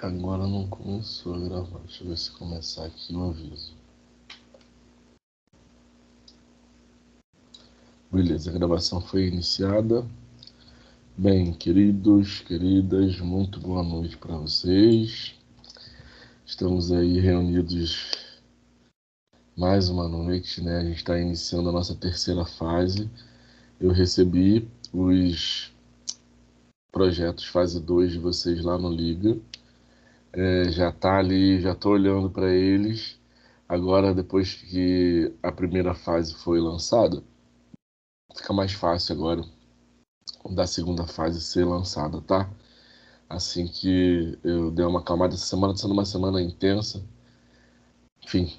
Agora não começou a gravar. Deixa eu ver se começar aqui o aviso. Beleza, a gravação foi iniciada. Bem, queridos, queridas, muito boa noite para vocês. Estamos aí reunidos mais uma noite, né? A gente está iniciando a nossa terceira fase. Eu recebi os projetos fase 2 de vocês lá no Liga. Já tá ali, já tô olhando para eles. Agora, depois que a primeira fase foi lançada, fica mais fácil agora da segunda fase ser lançada, tá? Assim que eu der uma acalmada, essa semana tá sendo uma semana intensa, enfim,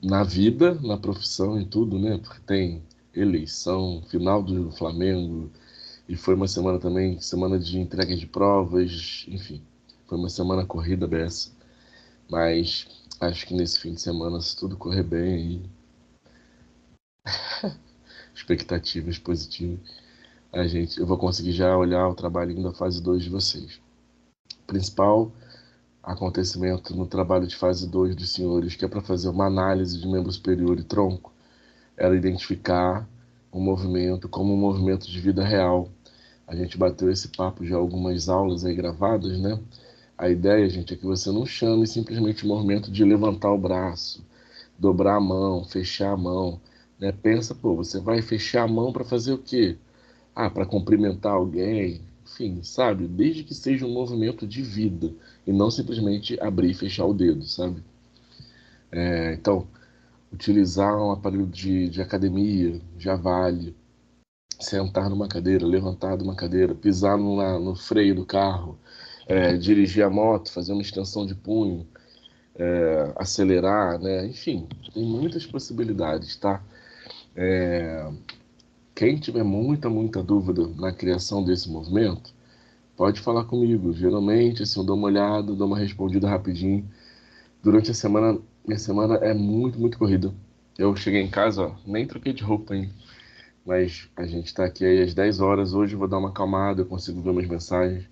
na vida, na profissão e tudo, né? Porque tem eleição, final do Flamengo, e foi uma semana também, semana de entrega de provas, enfim, foi uma semana corrida dessa, mas acho que nesse fim de semana, se tudo correr bem aí, expectativas positivas, eu vou conseguir já olhar o trabalhinho da fase 2 de vocês. Principal acontecimento no trabalho de fase 2 dos senhores, que é para fazer uma análise de membro superior e tronco, era identificar o movimento como um movimento de vida real. A gente bateu esse papo já algumas aulas aí gravadas, né? A ideia, gente, é que você não chame simplesmente o movimento de levantar o braço, dobrar a mão, fechar a mão, né? Pensa, pô, você vai fechar a mão para fazer o quê? Ah, para cumprimentar alguém, enfim, sabe? Desde que seja um movimento de vida e não simplesmente abrir e fechar o dedo, sabe? Então, utilizar um aparelho de academia já vale. Sentar numa cadeira, levantar de uma cadeira, pisar no freio do carro, dirigir a moto, fazer uma extensão de punho, acelerar, né? Enfim, tem muitas possibilidades, tá? Quem tiver muita dúvida na criação desse movimento, pode falar comigo. Geralmente, assim, eu dou uma olhada, dou uma respondida rapidinho. Durante a semana, minha semana é muito corrida. Eu cheguei em casa, ó, nem troquei de roupa ainda. Mas a gente está aqui aí às 10 horas. Hoje eu vou dar uma acalmada, eu consigo ver umas mensagens.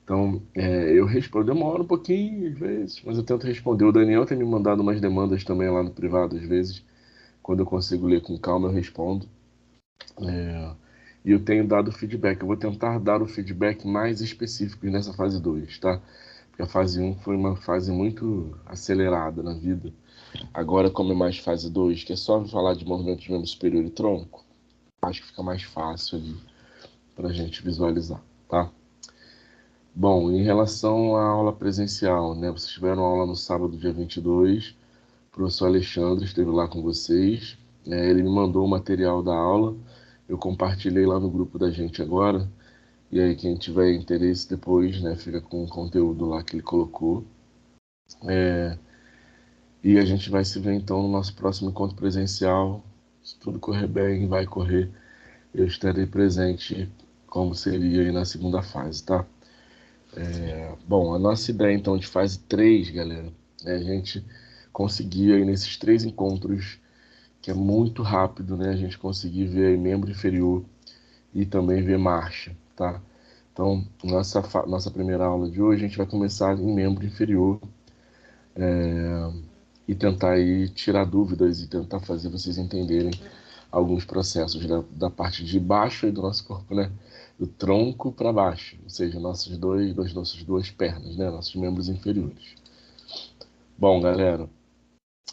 Então, eu respondo. Demora um pouquinho, às vezes, mas eu tento responder. O Daniel tem me mandado umas demandas também lá no privado, às vezes. Quando eu consigo ler com calma, eu respondo. E eu tenho dado feedback. Eu vou tentar dar o feedback mais específico nessa fase 2, tá? Porque a fase um foi uma fase muito acelerada na vida. Agora, como é mais fase 2, que é só falar de movimento de membro superior e tronco, acho que fica mais fácil ali para a gente visualizar, tá? Bom, em relação à aula presencial, né? Vocês tiveram aula no sábado, dia 22. O professor Alexandre esteve lá com vocês. Ele me mandou o material da aula. Eu compartilhei lá no grupo da gente agora. E aí, quem tiver interesse depois, né, fica com o conteúdo lá que ele colocou. E a gente vai se ver então no nosso próximo encontro presencial. Se tudo correr bem, vai correr. Eu estarei presente, como seria aí na segunda fase, tá? Bom, a nossa ideia então de fase 3, galera, é a gente conseguir aí nesses 3 encontros, que é muito rápido, né? A gente conseguir ver aí membro inferior e também ver marcha, tá? Então, nossa primeira aula de hoje, a gente vai começar em membro inferior e tentar aí tirar dúvidas e tentar fazer vocês entenderem alguns processos da parte de baixo aí do nosso corpo, né? Do tronco para baixo, ou seja, nossas duas pernas, né? Nossos membros inferiores. Bom, galera,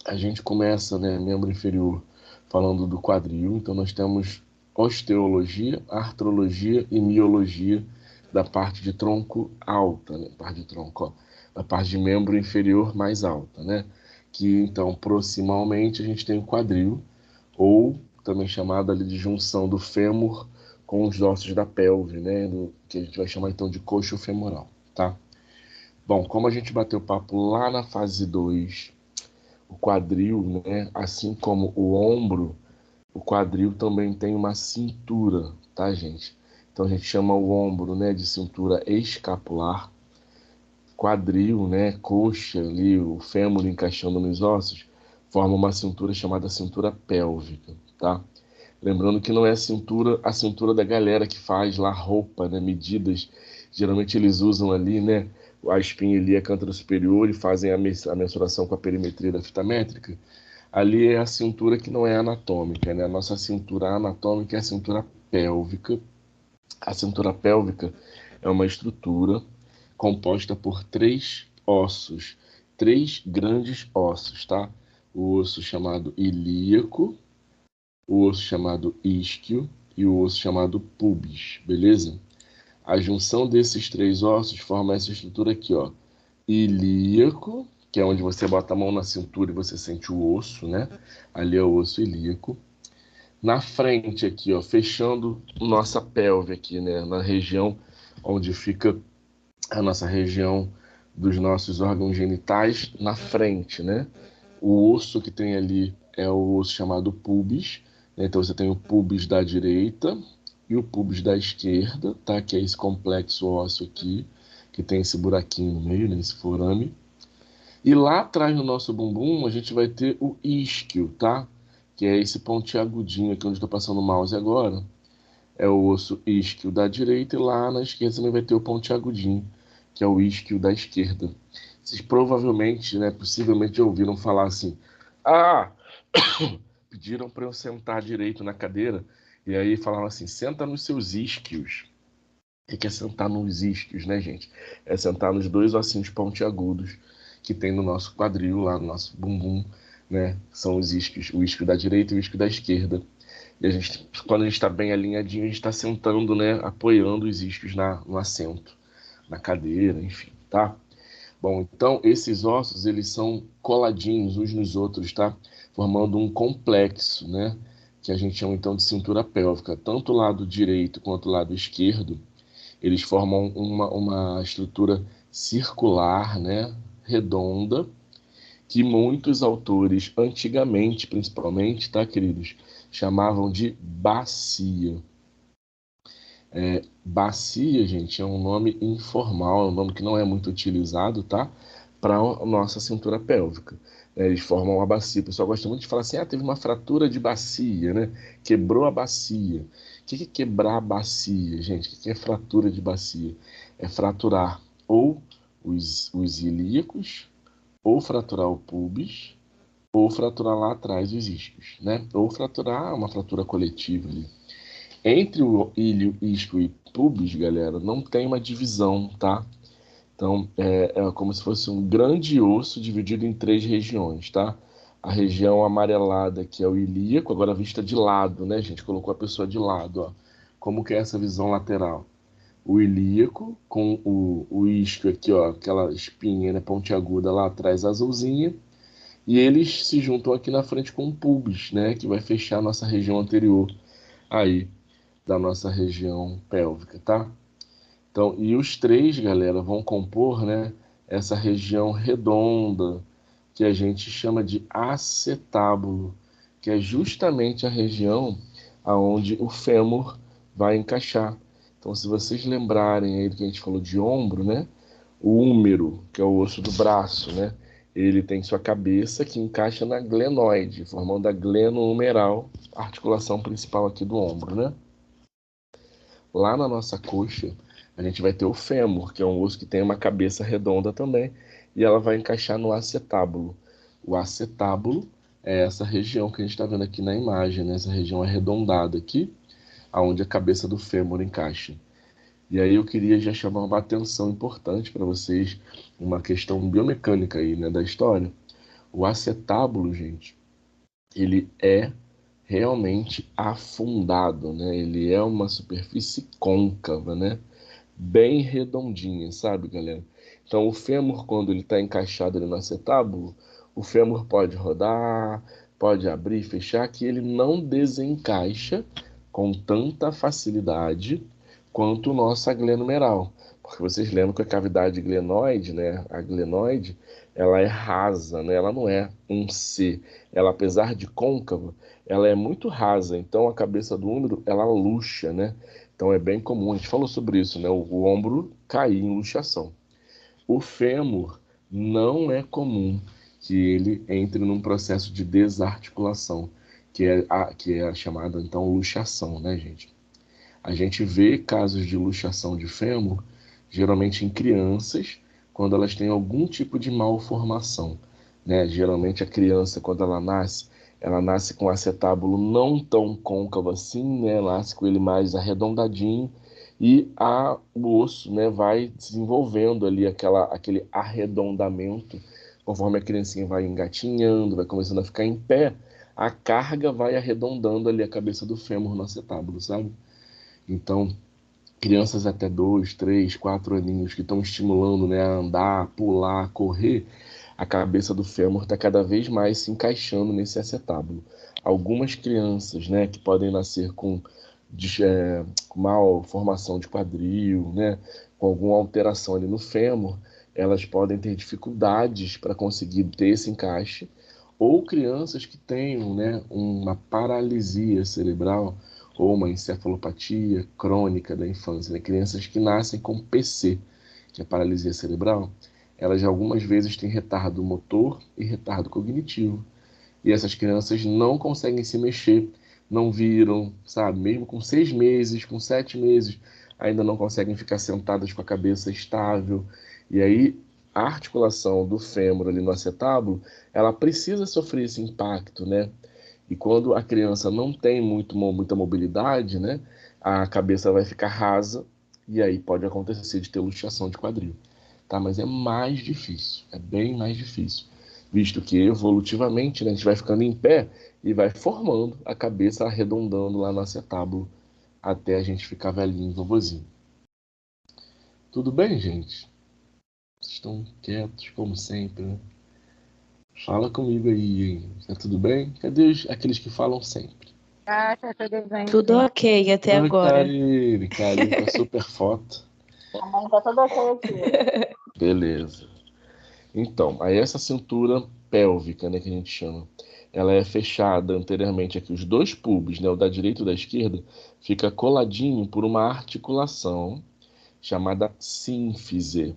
a gente começa, né, membro inferior, falando do quadril. Então, nós temos osteologia, artrologia e miologia da parte de tronco alta, né? Parte de tronco, ó, da parte de membro inferior mais alta, né? Que, então, proximalmente, a gente tem o quadril, ou também chamado ali de junção do fêmur com os ossos da pelve, né? Que a gente vai chamar, então, de coxo femoral, tá? Bom, como a gente bateu papo lá na fase 2, o quadril, né, assim como o ombro, o quadril também tem uma cintura, tá, gente? Então a gente chama o ombro, né, de cintura escapular, quadril, né, coxa ali, o fêmur encaixando nos ossos, forma uma cintura chamada cintura pélvica, tá? Lembrando que não é a cintura da galera que faz lá roupa, né, medidas, geralmente eles usam ali, né, a espinha ilíaca antero-superior e fazem a mensuração com a perimetria da fita métrica, ali é a cintura que não é anatômica, né? A nossa cintura anatômica é a cintura pélvica. A cintura pélvica é uma estrutura composta por três ossos, três grandes ossos, tá? O osso chamado ilíaco, o osso chamado isquio e o osso chamado pubis, beleza? A junção desses três ossos forma essa estrutura aqui, ó. Ilíaco, que é onde você bota a mão na cintura e você sente o osso, né? Ali é o osso ilíaco. Na frente aqui, ó, fechando nossa pelve aqui, né? Na região onde fica a nossa região dos nossos órgãos genitais, na frente, né? O osso que tem ali é o osso chamado pubis, né? Então você tem o pubis da direita e o pubis da esquerda, tá? Que é esse complexo ósseo aqui, que tem esse buraquinho no meio, né? Esse forame. E lá atrás no nosso bumbum a gente vai ter o isquio, tá? Que é esse pontiagudinho aqui onde eu estou passando o mouse agora. É o osso isquio da direita e lá na esquerda também vai ter o pontiagudinho, que é o isquio da esquerda. Vocês provavelmente, né, possivelmente já ouviram falar assim: ah, pediram para eu sentar direito na cadeira e aí falaram assim: senta nos seus isquios. O que é sentar nos isquios, né, gente? É sentar nos dois ossinhos pontiagudos que tem no nosso quadril, lá no nosso bumbum, né? São os isquios, o isquio da direita e o isquio da esquerda. E a gente, quando a gente está bem alinhadinho, a gente está sentando, né? Apoiando os isquios no assento, na cadeira, enfim, tá? Bom, então esses ossos, eles são coladinhos uns nos outros, tá? Formando um complexo, né? Que a gente chama então de cintura pélvica. Tanto o lado direito quanto o lado esquerdo, eles formam uma estrutura circular, né? Redonda, que muitos autores, antigamente principalmente, tá, queridos, chamavam de bacia. Bacia, gente, é um nome informal, é um nome que não é muito utilizado, tá? Para a nossa cintura pélvica. Eles formam a bacia. O pessoal gosta muito de falar assim: ah, teve uma fratura de bacia, né? Quebrou a bacia. O que é quebrar a bacia, gente? O que é fratura de bacia? É fraturar ou os ilíacos, ou fraturar o pubis, ou fraturar lá atrás os isquios, né? Ou fraturar uma fratura coletiva ali. Entre o ilho, isquio e pubis, galera, não tem uma divisão, tá? Então, é como se fosse um grande osso dividido em três regiões, tá? A região amarelada, que é o ilíaco, agora vista de lado, né, gente? Colocou a pessoa de lado, ó. Como que é essa visão lateral? O ilíaco, com o isquio aqui, ó, aquela espinha, né, pontiaguda lá atrás, azulzinha. E eles se juntam aqui na frente com o pubis, né, que vai fechar a nossa região anterior aí da nossa região pélvica, tá? Então, e os três, galera, vão compor, né, essa região redonda que a gente chama de acetábulo, que é justamente a região aonde o fêmur vai encaixar. Então, se vocês lembrarem aí do que a gente falou de ombro, né, o húmero, que é o osso do braço, né, ele tem sua cabeça que encaixa na glenoide, formando a gleno-humeral, a articulação principal aqui do ombro, né? Lá na nossa coxa, a gente vai ter o fêmur, que é um osso que tem uma cabeça redonda também, e ela vai encaixar no acetábulo. O acetábulo é essa região que a gente está vendo aqui na imagem, né? Essa região arredondada aqui, aonde a cabeça do fêmur encaixa. E aí eu queria já chamar uma atenção importante para vocês, uma questão biomecânica aí, né, da história. O acetábulo, gente, ele é realmente afundado, né? Ele é uma superfície côncava, né? Bem redondinha, sabe, galera? Então, o fêmur, quando ele está encaixado ali no acetábulo, o fêmur pode rodar, pode abrir e fechar, que ele não desencaixa com tanta facilidade quanto o nosso glenomeral. Porque vocês lembram que a cavidade glenoide, né, a glenoide, ela é rasa, né? Ela não é um C. Ela, apesar de côncava, ela é muito rasa. Então, a cabeça do úmero, ela luxa, né? Então é bem comum, a gente falou sobre isso, né? O ombro cair em luxação. O fêmur não é comum que ele entre num processo de desarticulação, que é a chamada, então, luxação, né, gente? A gente vê casos de luxação de fêmur, geralmente em crianças, quando elas têm algum tipo de malformação, né? Geralmente a criança, quando ela nasce com o acetábulo não tão côncavo assim, né? Nasce com ele mais arredondadinho e o osso, né, vai desenvolvendo ali aquele arredondamento conforme a criancinha vai engatinhando, vai começando a ficar em pé, a carga vai arredondando ali a cabeça do fêmur no acetábulo, sabe? Então, crianças até 2, 3, 4 aninhos que estão estimulando, né, a andar, pular, correr, a cabeça do fêmur está cada vez mais se encaixando nesse acetábulo. Algumas crianças, né, que podem nascer com mal formação de quadril, né, com alguma alteração ali no fêmur, elas podem ter dificuldades para conseguir ter esse encaixe, ou crianças que tenham, né, uma paralisia cerebral ou uma encefalopatia crônica da infância, né? Crianças que nascem com PC, que é paralisia cerebral, elas algumas vezes têm retardo motor e retardo cognitivo. E essas crianças não conseguem se mexer, não viram, sabe? Mesmo com 6 meses, com 7 meses, ainda não conseguem ficar sentadas com a cabeça estável. E aí a articulação do fêmur ali no acetábulo, ela precisa sofrer esse impacto, né? E quando a criança não tem muita mobilidade, né, a cabeça vai ficar rasa e aí pode acontecer de ter luxação de quadril, tá? Mas é mais difícil, é bem mais difícil, visto que evolutivamente, né, a gente vai ficando em pé e vai formando a cabeça arredondando lá no acetábulo até a gente ficar velhinho, vovozinho. Tudo bem, gente? Vocês estão quietos, como sempre, né? Fala comigo aí, hein? Tá tudo bem? Cadê aqueles que falam sempre? Ah, tá tudo bem, Tudo sim. ok até Oi, agora. Karine. Karine com a super foto. A mãe tá toda ok aqui. Beleza. Então, aí essa cintura pélvica, né, que a gente chama, ela é fechada anteriormente aqui, os dois pubis, né, o da direita e o da esquerda, fica coladinho por uma articulação chamada sínfise.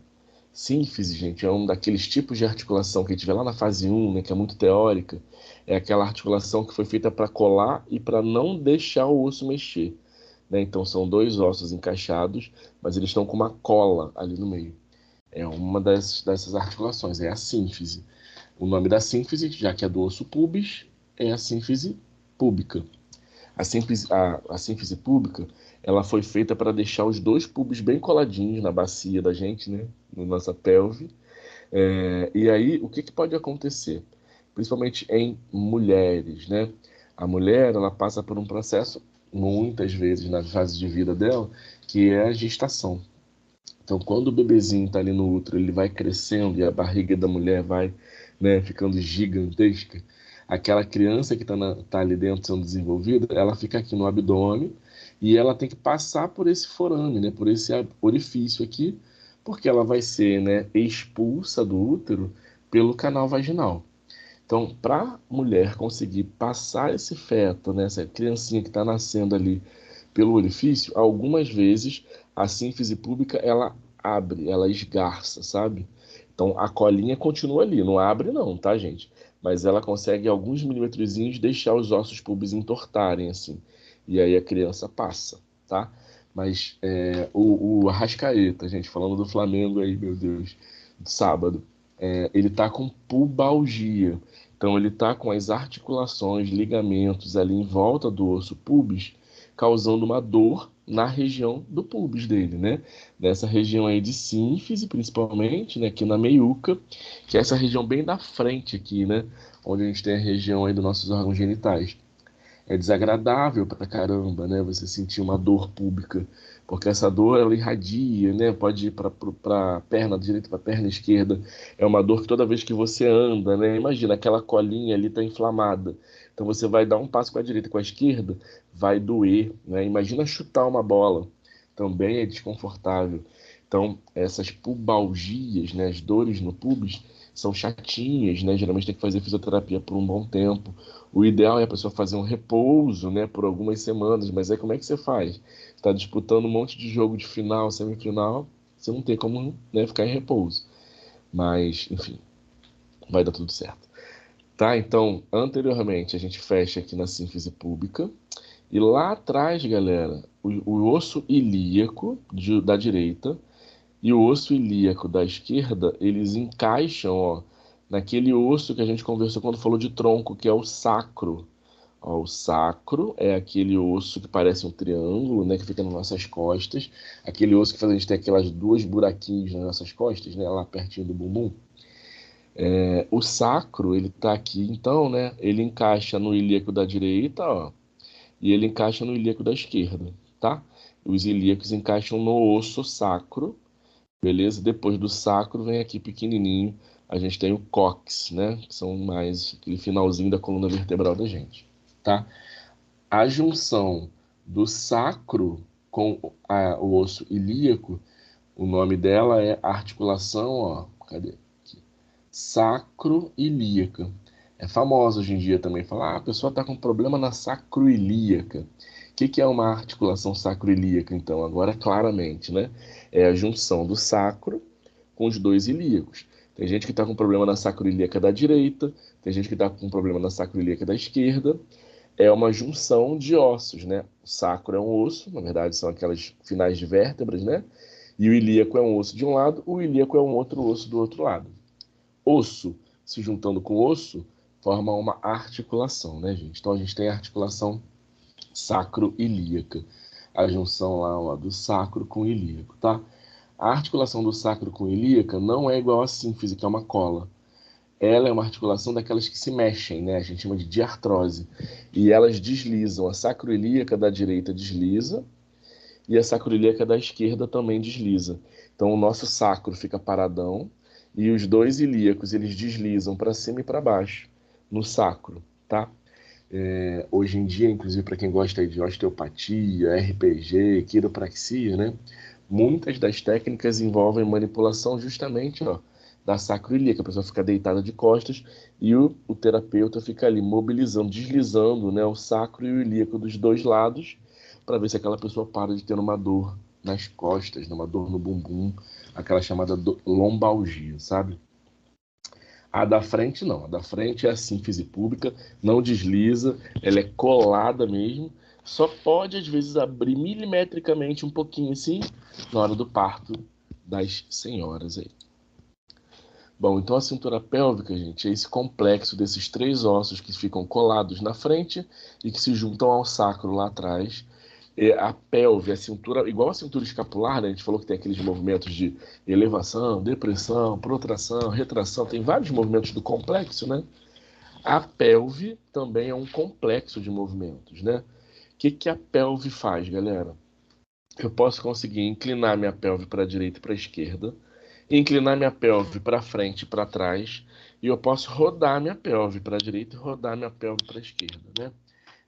Sínfise, gente, é um daqueles tipos de articulação que a gente vê lá na fase 1, né, que é muito teórica. É aquela articulação que foi feita para colar e para não deixar o osso mexer, né? Então são dois ossos encaixados, mas eles estão com uma cola ali no meio. É uma dessas articulações, é a sínfise. O nome da sínfise, já que é do osso pubis, é a sínfise púbica. A sínfise púbica, ela foi feita para deixar os dois pubis bem coladinhos na bacia da gente, né? Na nossa pelve. E aí, o que que pode acontecer? Principalmente em mulheres, né? A mulher, ela passa por um processo, muitas vezes na fase de vida dela, que é a gestação. Então, quando o bebezinho está ali no útero, ele vai crescendo e a barriga da mulher vai, né, ficando gigantesca. Aquela criança que tá ali dentro sendo desenvolvida, ela fica aqui no abdômen e ela tem que passar por esse forame, né, por esse orifício aqui, porque ela vai ser, né, expulsa do útero pelo canal vaginal. Então, para a mulher conseguir passar esse feto, né, essa criancinha que está nascendo ali pelo orifício, algumas vezes a sínfise púbica ela abre, ela esgarça, sabe? Então a colinha continua ali, não abre não, tá, gente? Mas ela consegue alguns milímetrozinhos deixar os ossos púbicos entortarem assim. E aí a criança passa, tá? Mas o Arrascaeta, gente, falando do Flamengo aí, meu Deus, do sábado, ele tá com pubalgia. Então ele tá com as articulações, ligamentos ali em volta do osso pubis causando uma dor na região do pubis dele, né? Nessa região aí de sínfise, principalmente, né? Aqui na meiuca, que é essa região bem da frente aqui, né? Onde a gente tem a região aí dos nossos órgãos genitais. É desagradável pra caramba, né? Você sentir uma dor pública, porque essa dor ela irradia, né? Pode ir para perna direita, para perna esquerda. É uma dor que toda vez que você anda, né? Imagina aquela colinha ali tá inflamada. Então você vai dar um passo com a direita, com a esquerda, vai doer, né? Imagina chutar uma bola, também é desconfortável. Então essas pubalgias, né? As dores no pubis são chatinhas, né? Geralmente tem que fazer fisioterapia por um bom tempo. O ideal é a pessoa fazer um repouso, né, por algumas semanas, mas aí como é que você faz? Está disputando um monte de jogo de final, semifinal, você não tem como, né, ficar em repouso. Mas, enfim, vai dar tudo certo. Tá? Então, anteriormente a gente fecha aqui na sínfise púbica e lá atrás, galera, o osso ilíaco da direita, e o osso ilíaco da esquerda, eles encaixam, ó, naquele osso que a gente conversou quando falou de tronco, que é o sacro. Ó, o sacro é aquele osso que parece um triângulo, né, que fica nas nossas costas. Aquele osso que faz a gente ter aquelas duas buraquinhos nas nossas costas, né, lá pertinho do bumbum. O sacro, ele tá aqui, então, né, ele encaixa no ilíaco da direita, ó, e ele encaixa no ilíaco da esquerda, tá? Os ilíacos encaixam no osso sacro, beleza? Depois do sacro vem aqui pequenininho, a gente tem o cóccix, né? Que são mais aquele finalzinho da coluna vertebral da gente, tá? A junção do sacro com o osso ilíaco, o nome dela é articulação, ó, cadê? Aqui. Sacroilíaca. É famosa hoje em dia também falar, a pessoa está com problema na sacroilíaca. O que é uma articulação sacroilíaca, então? Agora, claramente, né? É a junção do sacro com os dois ilíacos. Tem gente que está com problema na sacroilíaca da direita, tem gente que está com problema na sacroilíaca da esquerda. É uma junção de ossos, né? O sacro é um osso, na verdade são aquelas finais de vértebras, né? E o ilíaco é um osso de um lado, o ilíaco é um outro osso do outro lado. Osso se juntando com osso forma uma articulação, né, gente? Então a gente tem a articulação sacro-ilíaca, a junção lá, ó, do sacro com o ilíaco, tá? A articulação do sacro com ilíaca não é igual à sínfise, que é uma cola. Ela é uma articulação daquelas que se mexem, né? A gente chama de diartrose. E elas deslizam. A sacroilíaca da direita desliza e a sacroilíaca da esquerda também desliza. Então o nosso sacro fica paradão e os dois ilíacos eles deslizam para cima e para baixo no sacro, tá? Hoje em dia, inclusive para quem gosta de osteopatia, RPG, quiropraxia, né? Muitas das técnicas envolvem manipulação justamente, ó, da sacroilíaca. A pessoa fica deitada de costas e o terapeuta fica ali mobilizando, deslizando, né, o sacro e o ilíaco dos dois lados para ver se aquela pessoa para de ter uma dor nas costas, uma dor no bumbum, aquela chamada lombalgia, sabe? A da frente não, a da frente é a sínfise pública, não desliza, ela é colada mesmo, só pode às vezes abrir milimetricamente um pouquinho assim na hora do parto das senhoras aí. Bom, então a cintura pélvica, gente, é esse complexo desses três ossos que ficam colados na frente e que se juntam ao sacro lá atrás. A pelve, a cintura, igual a cintura escapular, né? A gente falou que tem aqueles movimentos de elevação, depressão, protração, retração, tem vários movimentos do complexo, né? A pelve também é um complexo de movimentos, né? O que a pelve faz, galera? Eu posso conseguir inclinar minha pelve para a direita e para a esquerda, inclinar minha pelve para frente e para trás, e eu posso rodar minha pelve para a direita e rodar minha pelve para a esquerda, né?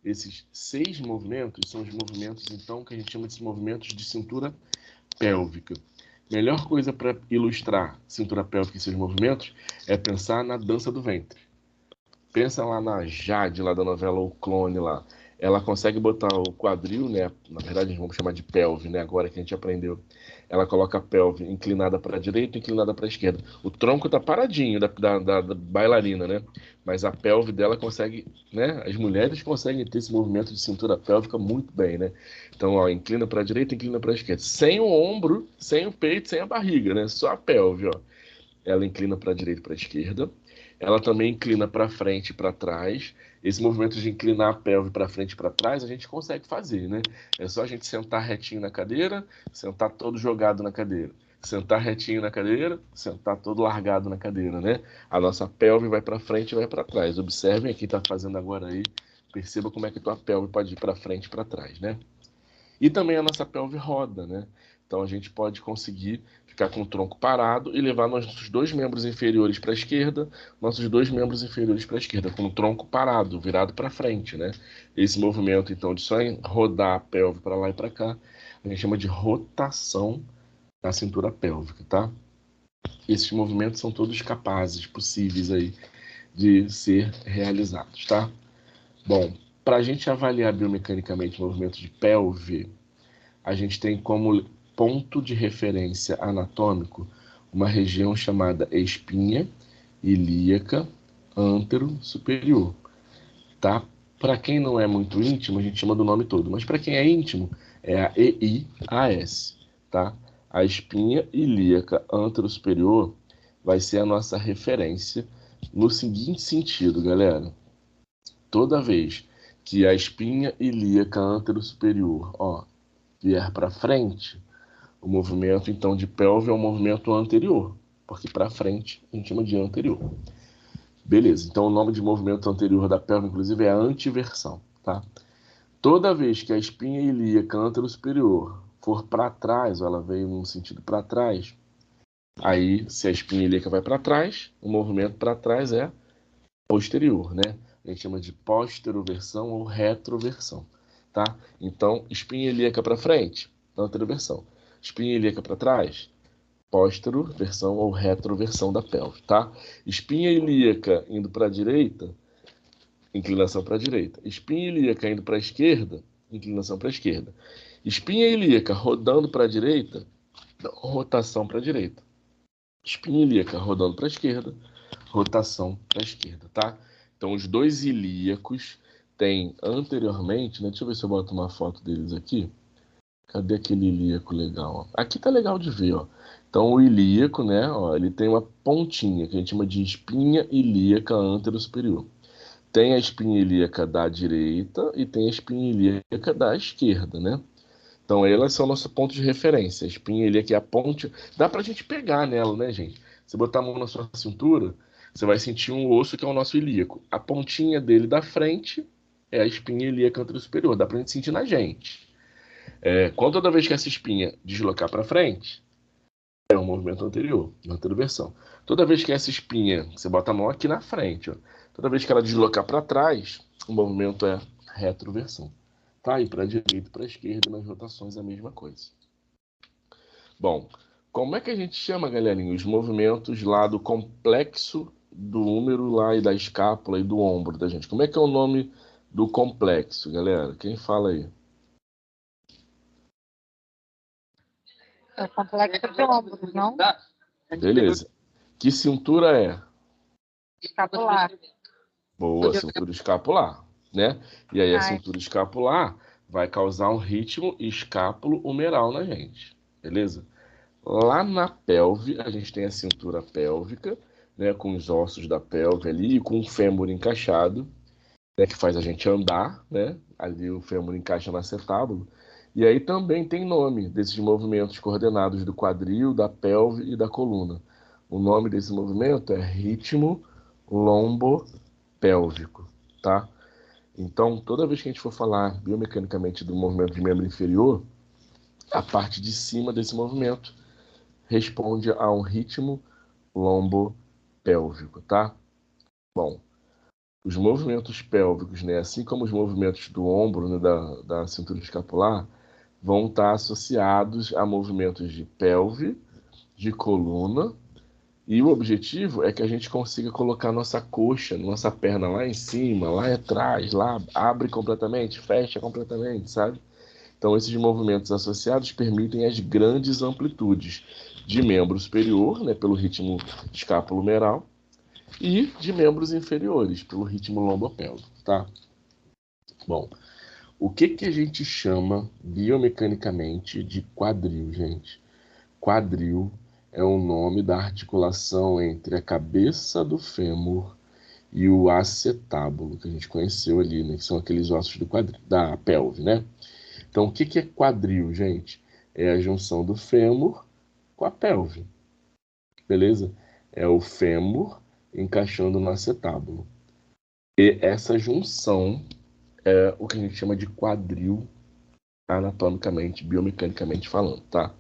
Esses 6 movimentos são os movimentos, então, que a gente chama de movimentos de cintura pélvica. Melhor coisa para ilustrar cintura pélvica e seus movimentos é pensar na dança do ventre. Pensa lá na Jade, lá da novela O Clone lá. Ela consegue botar o quadril, né? Na verdade, vamos chamar de pelve, né? Agora que a gente aprendeu. Ela coloca a pelve inclinada para a direita e inclinada para a esquerda. O tronco tá paradinho da bailarina, né? Mas a pelve dela consegue, né? As mulheres conseguem ter esse movimento de cintura pélvica muito bem, né? Então, ó, inclina para a direita, inclina para a esquerda. Sem o ombro, sem o peito, sem a barriga, né? Só a pelve, ó. Ela inclina para a direita e para a esquerda. Ela também inclina para frente e para trás. Esse movimento de inclinar a pelve para frente e para trás, a gente consegue fazer, né? É só a gente sentar retinho na cadeira, sentar todo jogado na cadeira. Sentar retinho na cadeira, sentar todo largado na cadeira, né? A nossa pelve vai para frente e vai para trás. Observem aqui, está fazendo agora aí. Perceba como é que a tua pelve pode ir para frente e para trás, né? E também a nossa pelve roda, né? Então a gente pode conseguir ficar com o tronco parado e levar nossos dois membros inferiores para a esquerda, nossos dois membros inferiores para a esquerda, com o tronco parado, virado para frente, né? Esse movimento, então, de só rodar a pelve para lá e para cá, a gente chama de rotação da cintura pélvica, tá? Esses movimentos são todos capazes, possíveis aí de ser realizados, tá? Bom, para a gente avaliar biomecanicamente o movimento de pelve, a gente tem como ponto de referência anatômico uma região chamada espinha ilíaca antero superior, tá? Para quem não é muito íntimo, a gente chama do nome todo, mas para quem é íntimo, é a EIAS, tá? A espinha ilíaca anterosuperior vai ser a nossa referência no seguinte sentido, galera. Toda vez que a espinha ilíaca anterosuperior, vier para frente, o movimento então de pelve é um movimento anterior, porque para frente a gente chama de anterior. Beleza, então o nome de movimento anterior da pelve, inclusive, é antiversão, tá? Toda vez que a espinha ilíaca anterosuperior for para trás, ou ela veio num sentido para trás, aí, se a espinha ilíaca vai para trás, o movimento para trás é posterior, né? A gente chama de posteroversão ou retroversão, tá? Então, espinha ilíaca para frente, anteroversão. Espinha ilíaca para trás, posteroversão ou retroversão da pelve, tá? Espinha ilíaca indo para a direita, inclinação para a direita. Espinha ilíaca indo para a esquerda, inclinação para a esquerda. Espinha ilíaca rodando para a direita, rotação para a direita. Espinha ilíaca rodando para a esquerda, rotação para a esquerda, tá? Então, os dois ilíacos têm anteriormente, né? Deixa eu ver se eu boto uma foto deles aqui. Cadê aquele ilíaco legal? Aqui tá legal de ver, ó. Então, o ilíaco, né? Ele tem uma pontinha que a gente chama de espinha ilíaca anterosuperior. Tem a espinha ilíaca da direita e tem a espinha ilíaca da esquerda, né? Então, elas são nosso ponto de referência. A espinha ilíaca é a ponte. Dá pra gente pegar nela, né, gente? Se botar a mão na sua cintura, você vai sentir um osso que é o nosso ilíaco. A pontinha dele da frente é a espinha ilíaca anterosuperior. Dá pra gente sentir na gente. Quando toda vez que essa espinha deslocar para frente, é um movimento anterior, na anteroversão. Toda vez que essa espinha, você bota a mão aqui na frente, ó, toda vez que ela deslocar para trás, o movimento é retroversão. Tá? E para a direita e para a esquerda, nas rotações, é a mesma coisa. Bom, como é que a gente chama, galerinha, os movimentos lá do complexo do húmero lá e da escápula e do ombro da gente? Como é que é o nome do complexo, galera? Quem fala aí? É o complexo de ombros, não? Beleza. Que cintura é? Escapular. Boa, cintura escapular, né? E aí a Ai, cintura escapular vai causar um ritmo escápulo-humeral na gente, beleza? Lá na pelve, a gente tem a cintura pélvica, né, com os ossos da pelve ali e com o fêmur encaixado, né, que faz a gente andar, né? Ali o fêmur encaixa no acetábulo. E aí também tem nome desses movimentos coordenados do quadril, da pelve e da coluna. O nome desse movimento é ritmo lombopélvico, tá? Então, toda vez que a gente for falar biomecanicamente do movimento de membro inferior, a parte de cima desse movimento responde a um ritmo lombopélvico, tá? Bom, os movimentos pélvicos, né, assim como os movimentos do ombro, né, da cintura escapular, vão estar associados a movimentos de pelve, de coluna, e o objetivo é que a gente consiga colocar nossa coxa, nossa perna lá em cima, lá atrás, lá abre completamente, fecha completamente, sabe? Então, esses movimentos associados permitem as grandes amplitudes de membro superior, né, pelo ritmo escapulo-humeral, e de membros inferiores, pelo ritmo lombopélvico, tá? Bom, o que que a gente chama biomecanicamente de quadril, gente? Quadril é o nome da articulação entre a cabeça do fêmur e o acetábulo, que a gente conheceu ali, né? Que são aqueles ossos do quadril, da pelve, né? Então, o que que é quadril, gente? É a junção do fêmur com a pelve, beleza? É o fêmur encaixando no acetábulo. E essa junção é o que a gente chama de quadril anatomicamente, biomecanicamente falando, tá?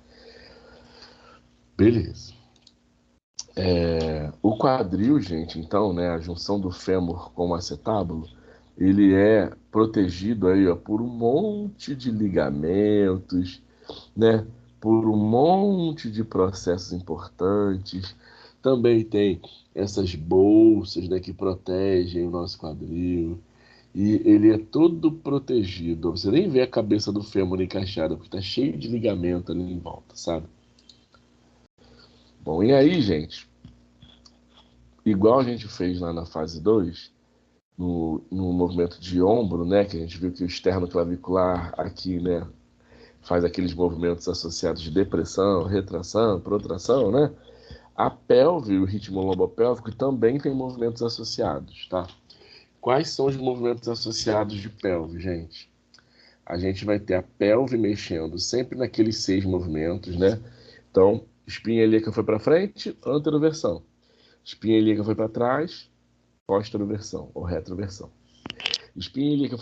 Beleza. O quadril, gente, então, né, a junção do fêmur com o acetábulo, ele é protegido aí, ó, por um monte de ligamentos, né, por um monte de processos importantes. Também tem essas bolsas, né, que protegem o nosso quadril. E ele é todo protegido. Você nem vê a cabeça do fêmur encaixada, porque tá cheio de ligamento ali em volta, sabe? Bom, e aí, gente, igual a gente fez lá na fase 2 no movimento de ombro, né, que a gente viu que o externo clavicular aqui, né, faz aqueles movimentos associados de depressão, retração, protração, né? A pelve, o ritmo lombopélvico, também tem movimentos associados, tá? Quais são os movimentos associados de pelve, gente? A gente vai ter a pelve mexendo sempre naqueles 6 movimentos, né? Então, espinha ilíaca foi para frente, anteroversão. Espinha ilíaca foi para trás, posteriorversão ou retroversão. Espinha ilíaca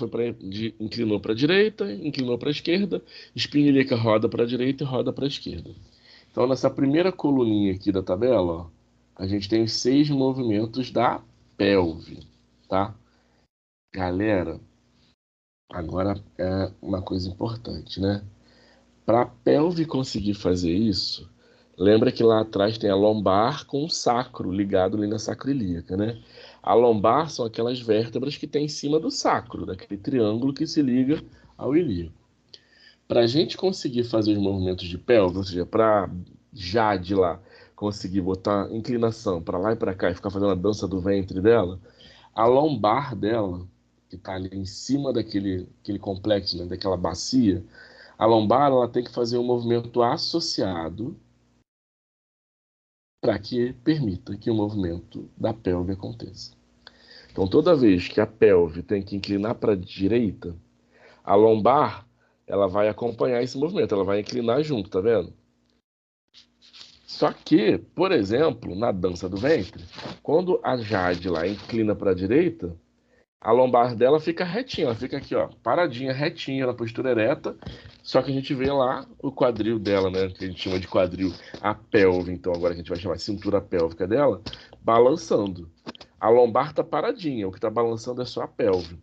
inclinou para a direita, inclinou para a esquerda. Espinha ilíaca roda para a direita e roda para a esquerda. Então, nessa primeira coluninha aqui da tabela, ó, a gente tem os 6 movimentos da pelve, tá? Galera, agora é uma coisa importante, né? Para a pelve conseguir fazer isso, lembra que lá atrás tem a lombar com o sacro ligado ali na sacroiliaca, né? A lombar são aquelas vértebras que tem em cima do sacro, daquele triângulo que se liga ao ilíaco. Para a gente conseguir fazer os movimentos de pelve, ou seja, para Jade lá conseguir botar inclinação para lá e para cá e ficar fazendo a dança do ventre dela, a lombar dela, que está ali em cima daquele complexo, né, daquela bacia, a lombar ela tem que fazer um movimento associado para que permita que o movimento da pelve aconteça. Então, toda vez que a pelve tem que inclinar para a direita, a lombar ela vai acompanhar esse movimento, ela vai inclinar junto, tá vendo? Só que, por exemplo, na dança do ventre, quando a Jade lá inclina para a direita, a lombar dela fica retinha, ela fica aqui, ó, paradinha, retinha, na postura ereta. Só que a gente vê lá o quadril dela, né? Que a gente chama de quadril, a pelve, então agora que a gente vai chamar de cintura pélvica dela, balançando. A lombar tá paradinha, o que tá balançando é só a pelve.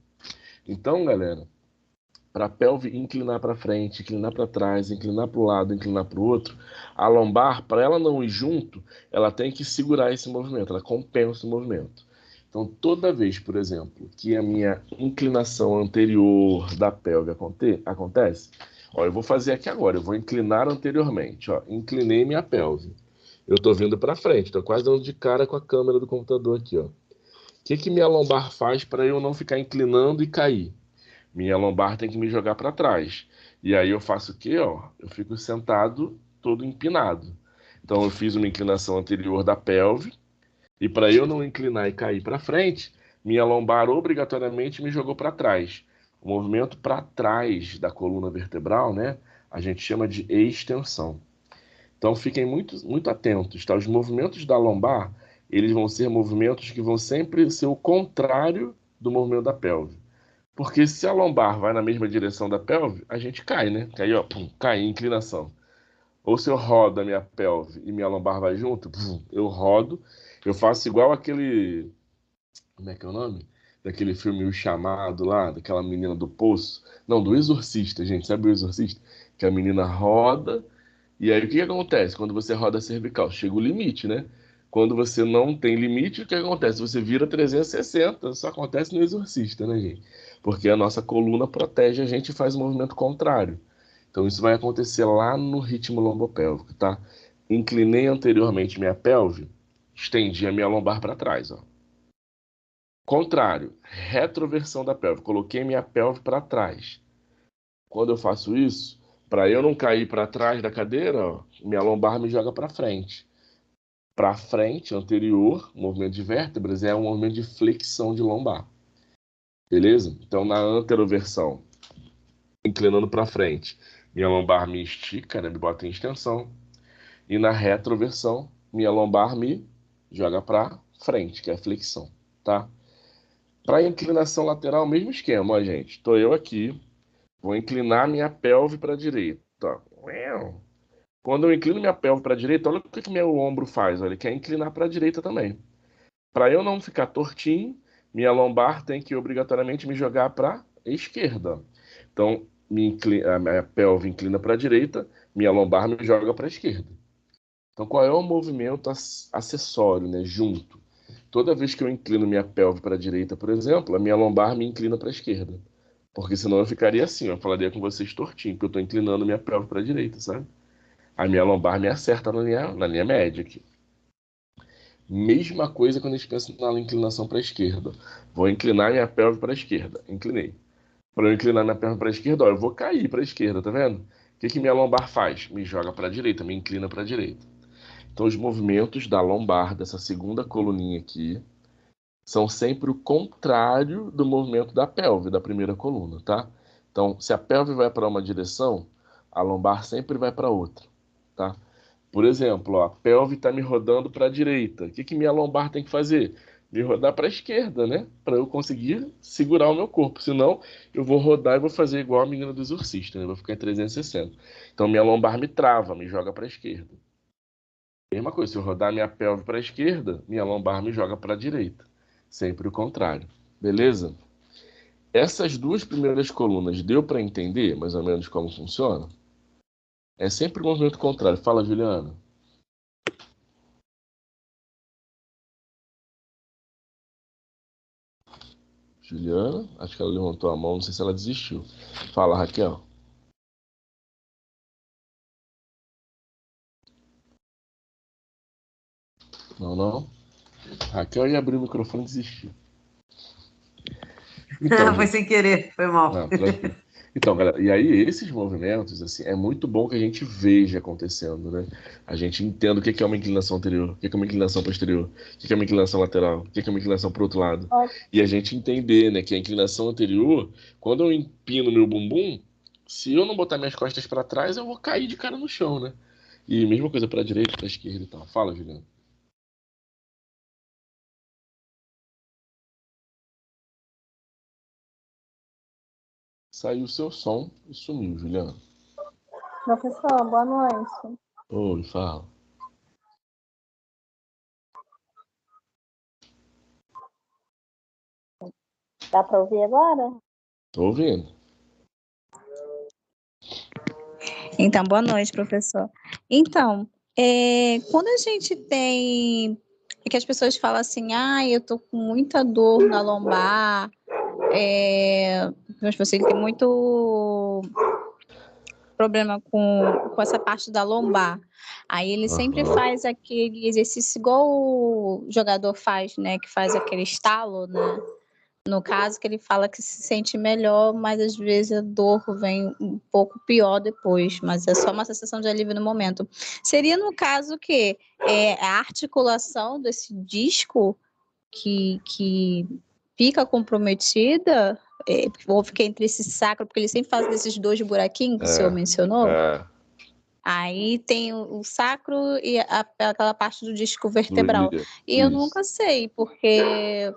Então, galera, para a pelve inclinar para frente, inclinar para trás, inclinar para o lado, inclinar para o outro, a lombar, para ela não ir junto, ela tem que segurar esse movimento, ela compensa o movimento. Então, toda vez, por exemplo, que a minha inclinação anterior da pelve acontece, ó, eu vou fazer aqui agora, eu vou inclinar anteriormente, ó, inclinei minha pelve. Eu estou vindo para frente, estou quase dando de cara com a câmera do computador aqui, ó. O que minha lombar faz para eu não ficar inclinando e cair? Minha lombar tem que me jogar para trás. E aí eu faço o quê, ó? Eu fico sentado todo empinado. Então eu fiz uma inclinação anterior da pelve, e para eu não inclinar e cair para frente, minha lombar obrigatoriamente me jogou para trás. O movimento para trás da coluna vertebral, né? A gente chama de extensão. Então fiquem muito, muito atentos, tá? Os movimentos da lombar, eles vão ser movimentos que vão sempre ser o contrário do movimento da pelve. Porque se a lombar vai na mesma direção da pelve, a gente cai, né? Cai, ó, pum, cai em inclinação. Ou se eu rodo a minha pelve e minha lombar vai junto, pum, eu rodo, eu faço igual aquele. Como é que é o nome? Daquele filme O Chamado lá, daquela menina do poço. Não, do Exorcista, gente. Sabe o Exorcista? Que a menina roda. E aí o que acontece quando você roda a cervical? Chega o limite, né? Quando você não tem limite, o que acontece? Você vira 360. Só acontece no Exorcista, né, gente? Porque a nossa coluna protege a gente e faz o movimento contrário. Então isso vai acontecer lá no ritmo lombopélvico, tá? Inclinei anteriormente minha pelve, estendi a minha lombar para trás, ó. Contrário, retroversão da pelve. Coloquei minha pelve para trás. Quando eu faço isso, para eu não cair para trás da cadeira, ó, minha lombar me joga para frente. Para frente, anterior, movimento de vértebras, é um movimento de flexão de lombar. Beleza? Então, na anteroversão, inclinando para frente, minha lombar me estica, né, me bota em extensão. E na retroversão, minha lombar me joga para frente, que é a flexão, tá? Para inclinação lateral, mesmo esquema, ó, gente. Estou eu aqui, vou inclinar minha pelve para a direita. Quando eu inclino minha pelve para a direita, olha o que meu ombro faz. Olha, ele quer inclinar para a direita também. Para eu não ficar tortinho, minha lombar tem que obrigatoriamente me jogar para a esquerda. Então, a minha pelve inclina para a direita, minha lombar me joga para a esquerda. Então, qual é o movimento acessório, né, junto? Toda vez que eu inclino minha pelve para a direita, por exemplo, a minha lombar me inclina para a esquerda. Porque senão eu ficaria assim, eu falaria com vocês tortinho, porque eu estou inclinando minha pelve para a direita, sabe? A minha lombar me acerta na linha média aqui. Mesma coisa quando a gente pensa na inclinação para a esquerda. Vou inclinar minha pelve para a esquerda. Inclinei. Para eu inclinar minha perna para a esquerda, ó, eu vou cair para a esquerda, tá vendo? que minha lombar faz? Me joga para a direita, me inclina para a direita. Então, os movimentos da lombar, dessa segunda coluninha aqui, são sempre o contrário do movimento da pelve, da primeira coluna, tá? Então, se a pelve vai para uma direção, a lombar sempre vai para outra, tá? Por exemplo, ó, a pelve está me rodando para a direita. O que minha lombar tem que fazer? Me rodar para a esquerda, né? Para eu conseguir segurar o meu corpo. Senão, eu vou rodar e vou fazer igual a menina do exorcista, né? Vou ficar em 360. Então, minha lombar me trava, me joga para a esquerda. Mesma coisa, se eu rodar minha pelve para a esquerda, minha lombar me joga para a direita. Sempre o contrário. Beleza? Essas duas primeiras colunas, deu para entender mais ou menos como funciona? É sempre o movimento contrário. Fala, Juliana. Juliana, acho que ela levantou a mão, não sei se ela desistiu. Fala, Raquel. Não, não. Raquel ia abrir o microfone e desistiu. Então, Foi gente, sem querer, foi mal. não, tranquilo. Então, galera, e aí esses movimentos, assim, é muito bom que a gente veja acontecendo, né? A gente entenda o que é uma inclinação anterior, o que é uma inclinação posterior, o que é uma inclinação lateral, o que é uma inclinação para o outro lado. E a gente entender, né, que a inclinação anterior, quando eu empino meu bumbum, se eu não botar minhas costas para trás, eu vou cair de cara no chão, né? E mesma coisa para a direita, para a esquerda e tal. Fala, Juliana. Saiu o seu som e sumiu, Juliana. Professor, boa noite. Oi, fala. Dá para ouvir agora? Tô ouvindo. Então, boa noite, professor. Então, quando a gente tem... É que as pessoas falam assim, eu tô com muita dor na lombar, mas você tem muito problema com essa parte da lombar. Aí ele sempre faz aquele exercício igual o jogador faz, né? Que faz aquele estalo, né? No caso, que ele fala que se sente melhor, mas às vezes a dor vem um pouco pior depois, mas é só uma sensação de alívio no momento. Seria no caso que a articulação desse disco que fica comprometida, ou fica entre esse sacro, porque ele sempre faz desses dois buraquinhos que o senhor mencionou. Aí tem o sacro e aquela parte do disco vertebral. E eu nunca sei, porque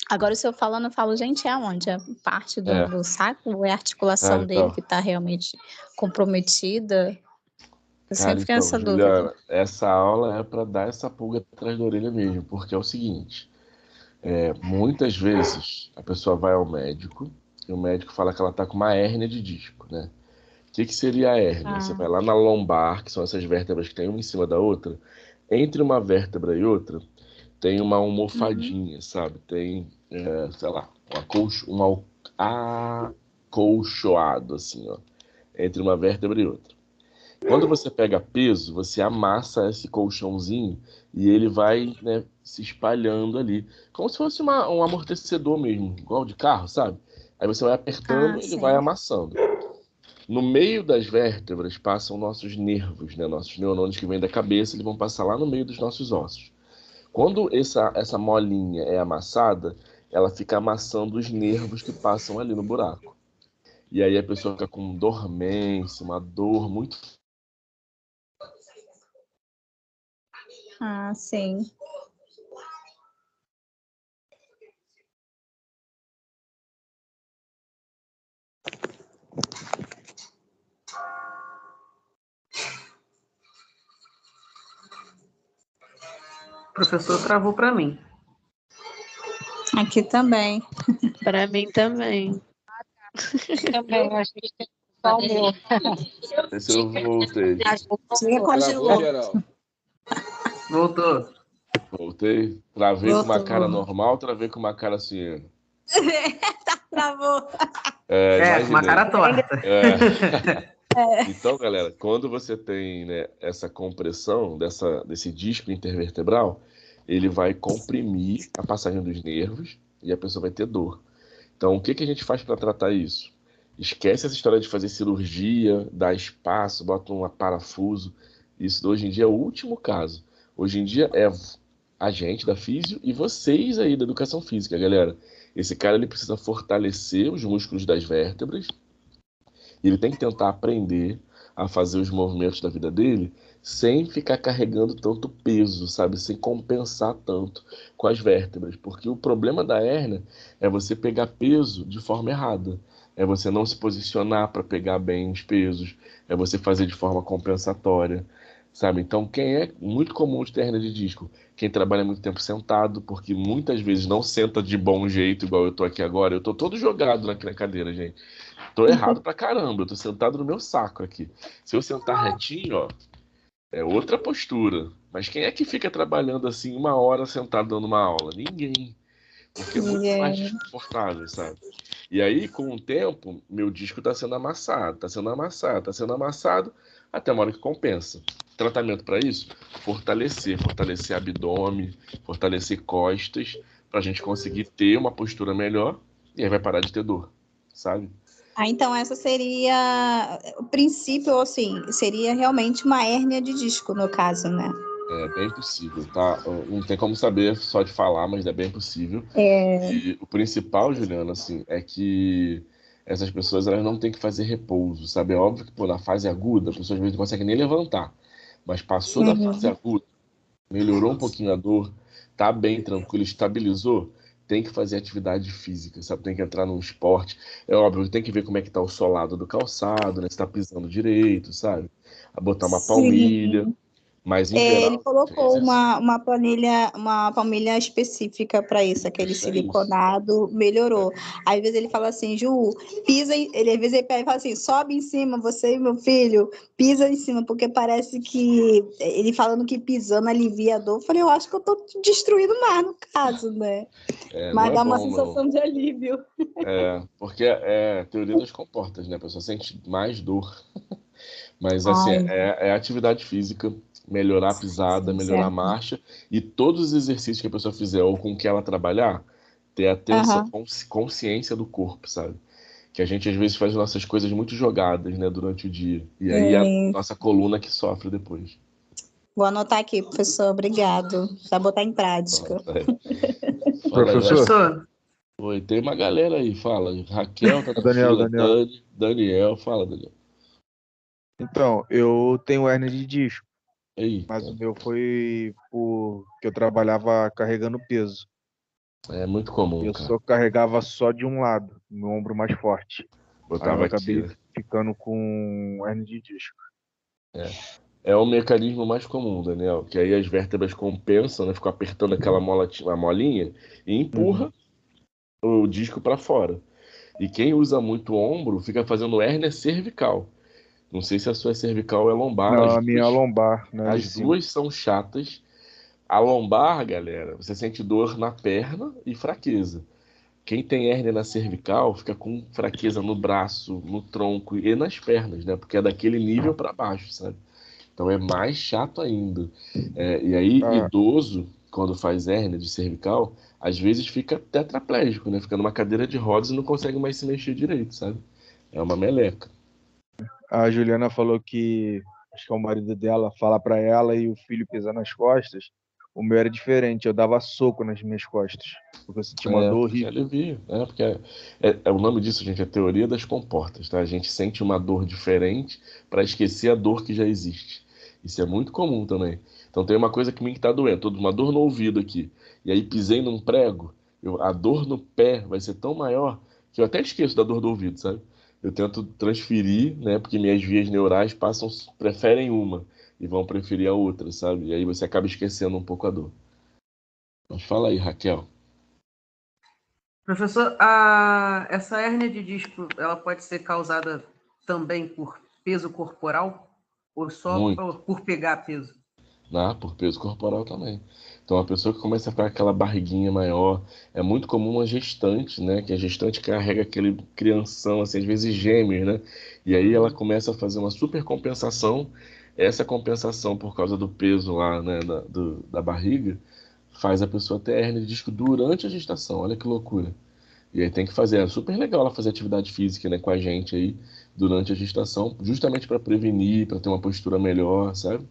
agora o senhor falando, eu falo, gente, é onde? A parte do sacro ou é a articulação dele que está realmente comprometida? Eu sempre tenho essa dúvida. Juliana, essa aula é para dar essa pulga atrás da orelha mesmo, porque é o seguinte, muitas vezes a pessoa vai ao médico e o médico fala que ela está com uma hérnia de disco, né? O que seria a hérnia? Você vai lá na lombar, que são essas vértebras que tem uma em cima da outra, entre uma vértebra e outra, tem uma almofadinha, sabe? Tem, sei lá, um acolchoado, assim, ó, entre uma vértebra e outra. Quando você pega peso, você amassa esse colchãozinho e ele vai, né, se espalhando ali, como se fosse um amortecedor mesmo, igual de carro, sabe? Aí você vai apertando e ele vai amassando. No meio das vértebras passam nossos nervos, né? Nossos neurônios que vêm da cabeça, eles vão passar lá no meio dos nossos ossos. Quando essa molinha é amassada, ela fica amassando os nervos que passam ali no buraco. E aí a pessoa fica com dormência, uma dor muito. Sim. O professor travou para mim. Aqui também. Para mim também. Também, acho que tem só o meu. Esse eu voltei. Congelou. Voltou. Voltei. Travei com uma cara normal, travei com uma cara assim. Travou. Com uma cara torta. Então, galera, quando você tem, né, essa compressão desse disco intervertebral, ele vai comprimir a passagem dos nervos e a pessoa vai ter dor. Então, o que a gente faz para tratar isso? Esquece essa história de fazer cirurgia, dar espaço, bota um parafuso. Isso hoje em dia é o último caso. Hoje em dia é a gente da físio e vocês aí da educação física, galera. Esse cara ele precisa fortalecer os músculos das vértebras. E ele tem que tentar aprender a fazer os movimentos da vida dele sem ficar carregando tanto peso, sabe? Sem compensar tanto com as vértebras. Porque o problema da hérnia é você pegar peso de forma errada. É você não se posicionar para pegar bem os pesos. É você fazer de forma compensatória, sabe? Então, quem é muito comum de ter hérnia de disco? Quem trabalha muito tempo sentado, porque muitas vezes não senta de bom jeito, igual eu tô aqui agora. Eu tô todo jogado na cadeira, gente. Tô errado pra caramba, eu tô sentado no meu saco aqui. Se eu sentar retinho, ó, é outra postura. Mas quem é que fica trabalhando assim 1 hora sentado dando uma aula? Ninguém. Porque é muito mais desconfortável, sabe? E aí, com o tempo, meu disco tá sendo amassado, tá sendo amassado, tá sendo amassado, até uma hora que compensa. Tratamento para isso? Fortalecer abdômen, fortalecer costas, pra gente conseguir ter uma postura melhor e aí vai parar de ter dor, sabe? Então essa seria o princípio, assim, seria realmente uma hérnia de disco, no caso, né? É bem possível, tá? Não tem como saber só de falar, mas é bem possível. E o principal, Juliana, assim, é que essas pessoas elas não têm que fazer repouso, sabe? É óbvio que pô, na fase aguda, a pessoa às vezes não consegue nem levantar, mas passou da fase aguda, melhorou um pouquinho a dor, tá bem tranquilo, estabilizou, tem que fazer atividade física, sabe? Tem que entrar num esporte. É óbvio, tem que ver como é que tá o solado do calçado, né? Se tá pisando direito, sabe? A botar uma palmilha. Sim. Mas em Ele geral, colocou exercício. uma palmilha específica para isso, aquele Isso é isso. siliconado melhorou. Às vezes ele fala assim, Ju, pisa, às vezes ele pega e fala assim, sobe em cima, você e meu filho, pisa em cima, porque parece que ele falando que pisando alivia a dor. Eu falei, eu acho que eu tô destruindo mais no caso, né? Não Mas é dá uma bom, não. sensação de alívio. Porque é a teoria das comportas, né? A pessoa sente mais dor. Mas, assim, Ai, é atividade física, melhorar a pisada, sim, melhorar a certo. marcha. E todos os exercícios que a pessoa fizer ou com que ela trabalhar, ter atenção, Aham. consciência do corpo, sabe? Que a gente, às vezes, faz nossas coisas muito jogadas, né? Durante o dia. E aí, a Sim. nossa coluna que sofre depois. Vou anotar aqui, professor, obrigado. Para botar em prática. Pronto, aí. Fala aí, Professor, Professor, Oi, tem uma galera aí, fala. Raquel tá é na Daniel, fila, Daniel. Daniel, fala, Daniel. Então, eu tenho hérnia de disco, mas Eita, o meu foi porque eu trabalhava carregando peso. é muito comum, Eu cara. só carregava só de um lado, meu ombro mais forte. Aí eu Botava aqui, acabei né? ficando com hérnia de disco. É o mecanismo mais comum, Daniel, que aí as vértebras compensam, né? Ficam apertando aquela a molinha e empurra Uhum. o disco para fora. E quem usa muito o ombro fica fazendo hérnia cervical. Não sei se a sua é cervical ou é lombar, Não, a minha é lombar, né, de as cima. duas são chatas. A lombar, galera, você sente dor na perna e fraqueza. Quem tem hérnia na cervical fica com fraqueza no braço, no tronco e nas pernas, né? Porque é daquele nível para baixo, sabe? Então é mais chato ainda. E aí, Ah, idoso, quando faz hérnia de cervical, às vezes fica tetraplégico, né? Fica numa cadeira de rodas e não consegue mais se mexer direito, sabe? É uma meleca. a Juliana falou que, acho que é o marido dela, fala pra ela e o filho pisar nas costas. O meu era diferente, eu dava soco nas minhas costas, porque eu sentia uma dor Porque horrível. alivia, né? Porque o nome disso, gente, é teoria das comportas, tá? A gente sente uma dor diferente para esquecer a dor que já existe. Isso é muito comum também. Então tem uma coisa que me está doendo, tô com uma dor no ouvido aqui. E aí pisei num prego, a dor no pé vai ser tão maior que eu até esqueço da dor do ouvido, sabe? Eu tento transferir, né? Porque minhas vias neurais preferem uma e vão preferir a outra, sabe? E aí você acaba esquecendo um pouco a dor. Mas fala aí, Raquel. professor, essa hérnia de disco, ela pode ser causada também por peso corporal ou só Muito. por pegar peso? Por peso corporal também. Então, a pessoa que começa a ficar com aquela barriguinha maior, é muito comum uma gestante, né? Que a gestante carrega aquele crianção, assim, às vezes gêmeos, né? E aí ela Uhum. começa a fazer uma super compensação. Essa compensação por causa do peso lá, né, da barriga, faz a pessoa ter hérnia de disco durante a gestação. Olha que loucura. E aí tem que fazer, é super legal ela fazer atividade física, né, com a gente aí durante a gestação, justamente para prevenir, para ter uma postura melhor, sabe?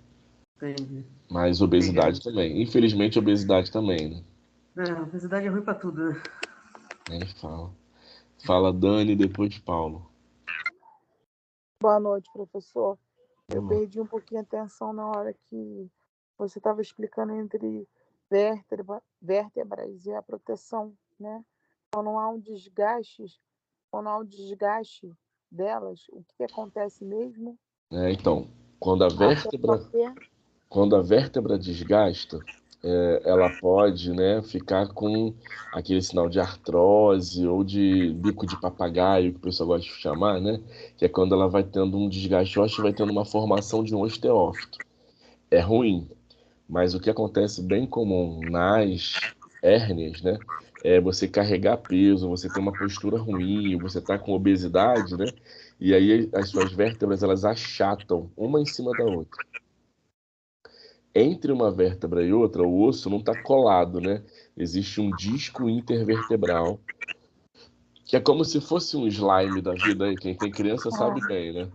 Entendi. Mas obesidade também. Infelizmente, obesidade também, né? A obesidade é ruim pra tudo, né? Nem fala. Fala Dani, depois Paulo. Boa noite, professor. Eu Vamos lá. perdi um pouquinho a atenção na hora que você estava explicando entre vértebras e a proteção, né? Quando há um desgaste delas, o que acontece mesmo? Então, quando a Até vértebra, porque quando a vértebra desgasta, ela pode, né, ficar com aquele sinal de artrose ou de bico de papagaio, que o pessoal gosta de chamar, né? Que é quando ela vai tendo um desgaste ósseo e vai tendo uma formação de um osteófito. É ruim, mas o que acontece bem comum nas hérnias, né? É você carregar peso, você ter uma postura ruim, você tá com obesidade, né? E aí as suas vértebras elas achatam uma em cima da outra. Entre uma vértebra e outra, o osso não está colado, né? Existe um disco intervertebral, que é como se fosse um slime da vida aí. Quem tem criança sabe bem, né?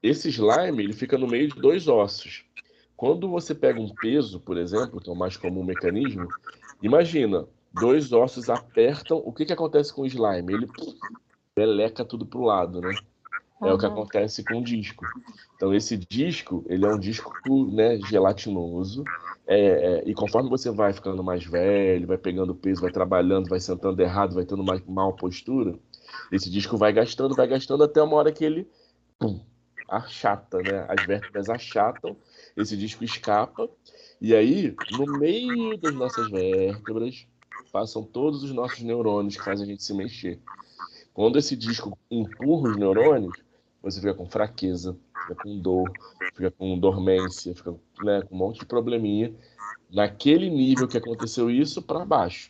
Esse slime, ele fica no meio de dois ossos. Quando você pega um peso, por exemplo, que é o mais comum mecanismo, imagina, dois ossos apertam, o que que acontece com o slime? Ele meleca tudo pro lado, né? É o que acontece com o disco. Então, esse disco, ele é um disco, né, gelatinoso, e conforme você vai ficando mais velho, vai pegando peso, vai trabalhando, vai sentando errado, vai tendo mais mal postura, esse disco vai gastando até uma hora que ele, pum, achata, né? As vértebras achatam, esse disco escapa, e aí, no meio das nossas vértebras, passam todos os nossos neurônios que fazem a gente se mexer. Quando esse disco empurra os neurônios, você fica com fraqueza, fica com dor, fica com dormência, fica, né, com um monte de probleminha. Naquele nível que aconteceu isso, para baixo.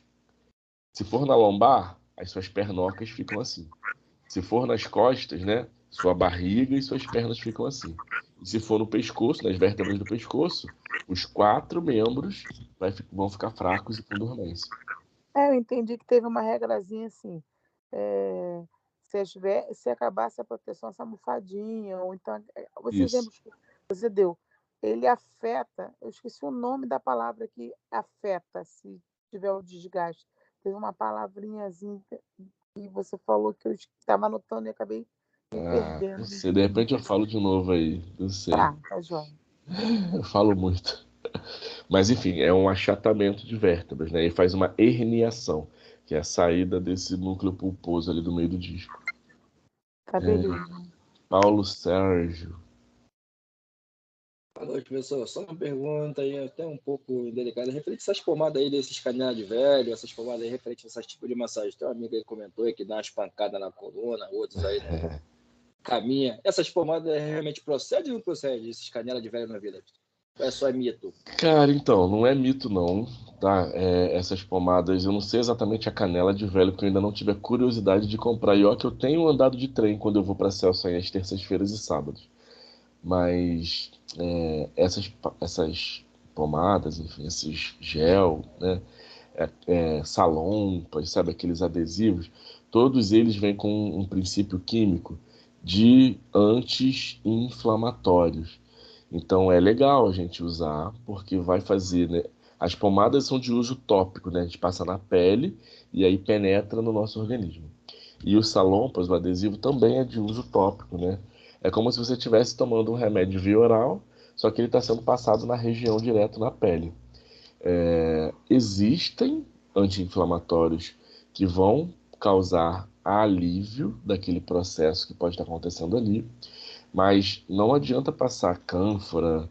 Se for na lombar, as suas pernocas ficam assim. Se for nas costas, né, sua barriga e suas pernas ficam assim. E se for no pescoço, nas vértebras do pescoço, os 4 membros vão ficar fracos e com dormência. eu entendi que teve uma regrazinha assim. Se acabasse a proteção, essa almofadinha, ou então, os Isso. exemplos que você deu, ele afeta, eu esqueci o nome da palavra que afeta se tiver o desgaste. Teve uma palavrinhazinha que você falou que eu estava anotando e acabei me perdendo. Não sei, de repente eu falo de novo aí, não sei. Tá joia. Eu falo muito. Mas enfim, é um achatamento de vértebras, né? E faz uma herniação, que é a saída desse núcleo pulposo ali do meio do disco. Tá beleza. Paulo Sérgio. Boa noite, professor. Só uma pergunta aí, até um pouco delicada, referente a essas pomadas aí desses canela de velho, essas pomadas aí referente a esse tipo de massagem. Tem um amigo aí que comentou aí que dá umas pancadas na coluna, outros aí caminha. Essas pomadas realmente procedem ou não procedem, esses canela de velho na vida? Ou é só mito? Cara, então, não é mito não, tá? Essas pomadas, eu não sei exatamente a canela de velho, porque eu ainda não tive a curiosidade de comprar. E ó que eu tenho andado de trem quando eu vou para Celso aí às terças-feiras e sábados. Mas essas pomadas, enfim, esses gel, né? Salompas, sabe, aqueles adesivos, todos eles vêm com um princípio químico de anti-inflamatórios. Então é legal a gente usar, porque vai fazer, né? As pomadas são de uso tópico, né? A gente passa na pele e aí penetra no nosso organismo. E o salompas, o adesivo, também é de uso tópico, né? É como se você estivesse tomando um remédio via oral, só que ele está sendo passado na região direto na pele. Existem anti-inflamatórios que vão causar alívio daquele processo que pode estar acontecendo ali, mas não adianta passar cânfora,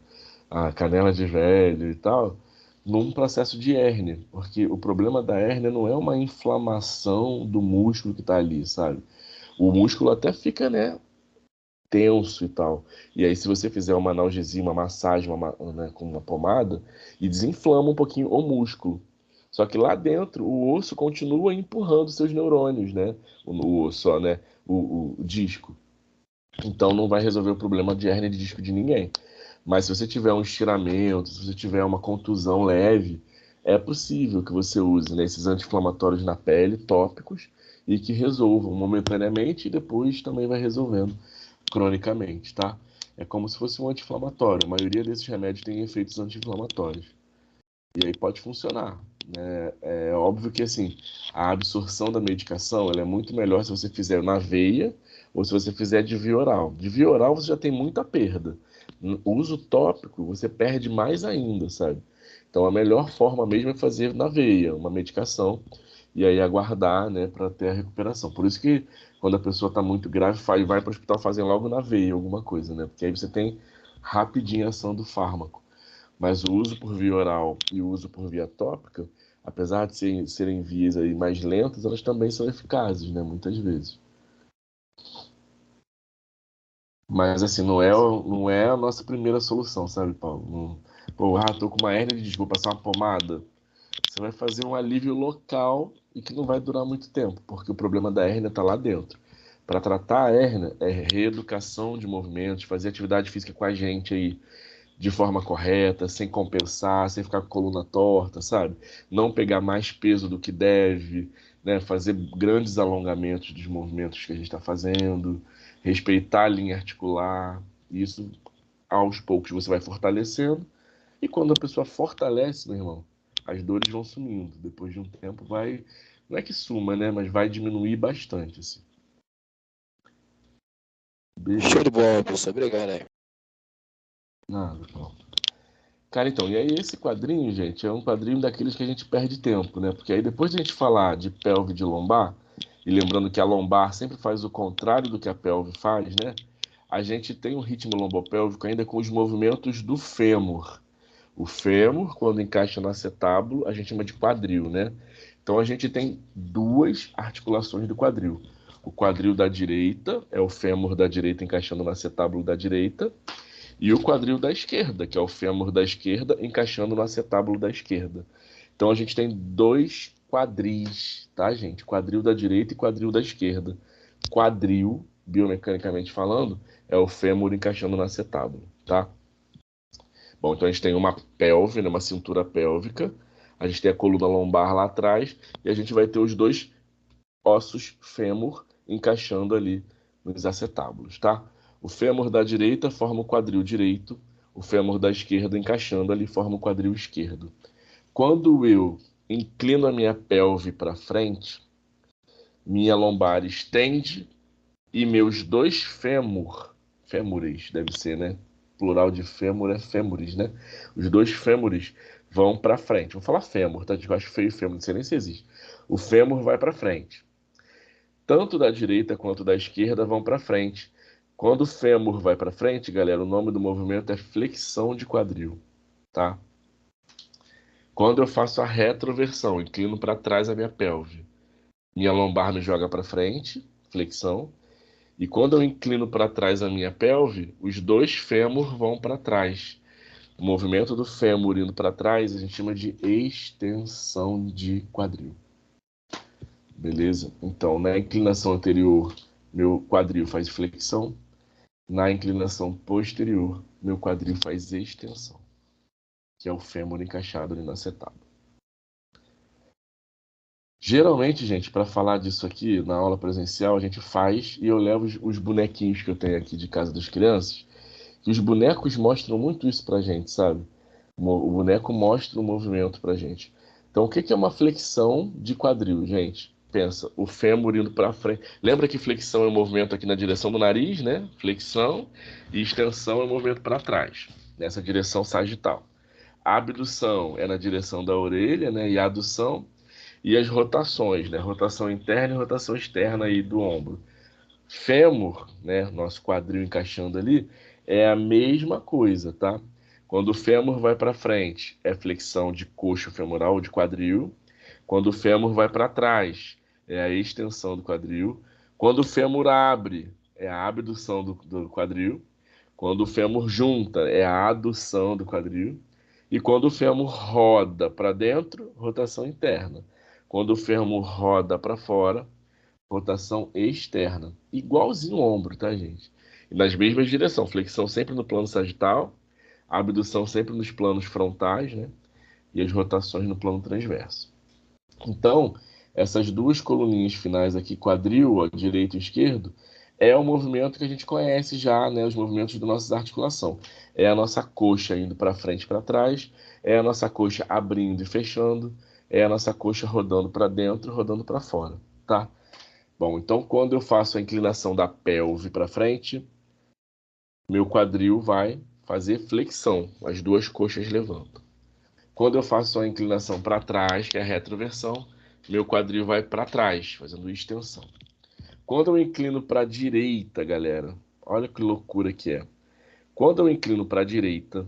a canela de velho e tal, num processo de hérnia, porque o problema da hérnia não é uma inflamação do músculo que está ali, sabe? O músculo até fica, né, tenso e tal. E aí, se você fizer uma analgesia, uma massagem, né, com uma pomada, e desinflama um pouquinho o músculo. Só que lá dentro, o osso continua empurrando seus neurônios, né? O osso, ó, né? O disco. Então, não vai resolver o problema de hérnia de disco de ninguém. Mas se você tiver um estiramento, se você tiver uma contusão leve, é possível que você use, né, esses anti-inflamatórios na pele, tópicos, e que resolvam momentaneamente e depois também vai resolvendo cronicamente, tá? É como se fosse um anti-inflamatório. A maioria desses remédios tem efeitos anti-inflamatórios. E aí pode funcionar, né? É óbvio que, assim, a absorção da medicação, ela é muito melhor se você fizer na veia ou se você fizer de via oral. De via oral você já tem muita perda. O uso tópico, você perde mais ainda, sabe? Então a melhor forma mesmo é fazer na veia, uma medicação, e aí aguardar, né, para ter a recuperação. Por isso que quando a pessoa está muito grave, vai para o hospital fazer logo na veia alguma coisa, né? Porque aí você tem rapidinho a ação do fármaco. Mas o uso por via oral e o uso por via tópica, apesar de serem vias aí mais lentas, elas também são eficazes, né? Muitas vezes. Mas assim, não é a nossa primeira solução, sabe, Paulo? Pô, tô com uma hérnia de disco, vou passar uma pomada. Você vai fazer um alívio local e que não vai durar muito tempo, porque o problema da hérnia está lá dentro. Para tratar a hérnia, é reeducação de movimentos, fazer atividade física com a gente aí de forma correta, sem compensar, sem ficar com a coluna torta, sabe? Não pegar mais peso do que deve, né? Fazer grandes alongamentos dos movimentos que a gente está fazendo, respeitar a linha articular. Isso, aos poucos, você vai fortalecendo. E quando a pessoa fortalece, meu irmão, as dores vão sumindo. Depois de um tempo vai, não é que suma, né? Mas vai diminuir bastante, assim. Beleza. Show de bola, professor. Obrigado aí. Nada, Paulo. Cara, então, e aí esse quadrinho, gente, é um quadrinho daqueles que a gente perde tempo, né? Porque aí depois de a gente falar de pelve e de lombar, e lembrando que a lombar sempre faz o contrário do que a pelve faz, né? A gente tem um ritmo lombopélvico ainda com os movimentos do fêmur. O fêmur, quando encaixa no acetábulo, a gente chama de quadril, né? Então a gente tem duas articulações do quadril. O quadril da direita é o fêmur da direita encaixando no acetábulo da direita, e o quadril da esquerda, que é o fêmur da esquerda encaixando no acetábulo da esquerda. Então a gente tem dois quadris, tá, gente? Quadril da direita e quadril da esquerda. Quadril, biomecanicamente falando, é o fêmur encaixando no acetábulo, tá? Bom, então a gente tem uma pelve, né, uma cintura pélvica, a gente tem a coluna lombar lá atrás, e a gente vai ter os dois ossos fêmur encaixando ali nos acetábulos, tá? O fêmur da direita forma o quadril direito, o fêmur da esquerda encaixando ali forma o quadril esquerdo. Quando eu inclino a minha pelve para frente, minha lombar estende e meus dois fêmures, deve ser, né? Plural de fêmur é fêmures, né? Os dois fêmures vão para frente. Vou falar fêmur, tá? Eu acho feio fêmur, não sei nem se existe. O fêmur vai para frente. Tanto da direita quanto da esquerda vão para frente. Quando o fêmur vai para frente, galera, o nome do movimento é flexão de quadril, tá? Quando eu faço a retroversão, inclino para trás a minha pelve, minha lombar me joga para frente, flexão. E quando eu inclino para trás a minha pelve, os dois fêmur vão para trás. O movimento do fêmur indo para trás a gente chama de extensão de quadril. Beleza? Então, na inclinação anterior, meu quadril faz flexão. Na inclinação posterior, meu quadril faz extensão, que é o fêmur encaixado ali no acetábulo. Geralmente, gente, para falar disso aqui na aula presencial, a gente faz e eu levo os bonequinhos que eu tenho aqui de casa das crianças, e os bonecos mostram muito isso pra gente, sabe? O boneco mostra o movimento pra gente. Então, o que é uma flexão de quadril, gente? Pensa, o fêmur indo para frente. Lembra que flexão é o movimento aqui na direção do nariz, né? Flexão, e extensão é o movimento para trás, nessa direção sagital. A abdução é na direção da orelha, né? E a adução, e as rotações, né? Rotação interna e rotação externa aí do ombro. Fêmur, né? Nosso quadril encaixando ali, é a mesma coisa, tá? Quando o fêmur vai para frente, é flexão de coxo femoral, de quadril. Quando o fêmur vai para trás, é a extensão do quadril. Quando o fêmur abre, é a abdução do quadril. Quando o fêmur junta, é a adução do quadril. E quando o fêmur roda para dentro, rotação interna. Quando o fêmur roda para fora, rotação externa. Igualzinho o ombro, tá, gente? E nas mesmas direções. Flexão sempre no plano sagital, abdução sempre nos planos frontais, né? E as rotações no plano transverso. Então, Essas duas coluninhas finais aqui, quadril, ó, direito e esquerdo, é o movimento que a gente conhece já, né? Os movimentos da nossa articulação. É a nossa coxa indo para frente e para trás, é a nossa coxa abrindo e fechando, é a nossa coxa rodando para dentro e rodando para fora, tá? Bom, então quando eu faço a inclinação da pelve para frente, meu quadril vai fazer flexão, as duas coxas levantam. Quando eu faço a inclinação para trás, que é a retroversão, meu quadril vai para trás, fazendo extensão. Quando eu inclino para a direita, galera, olha que loucura que é. Quando eu inclino para a direita,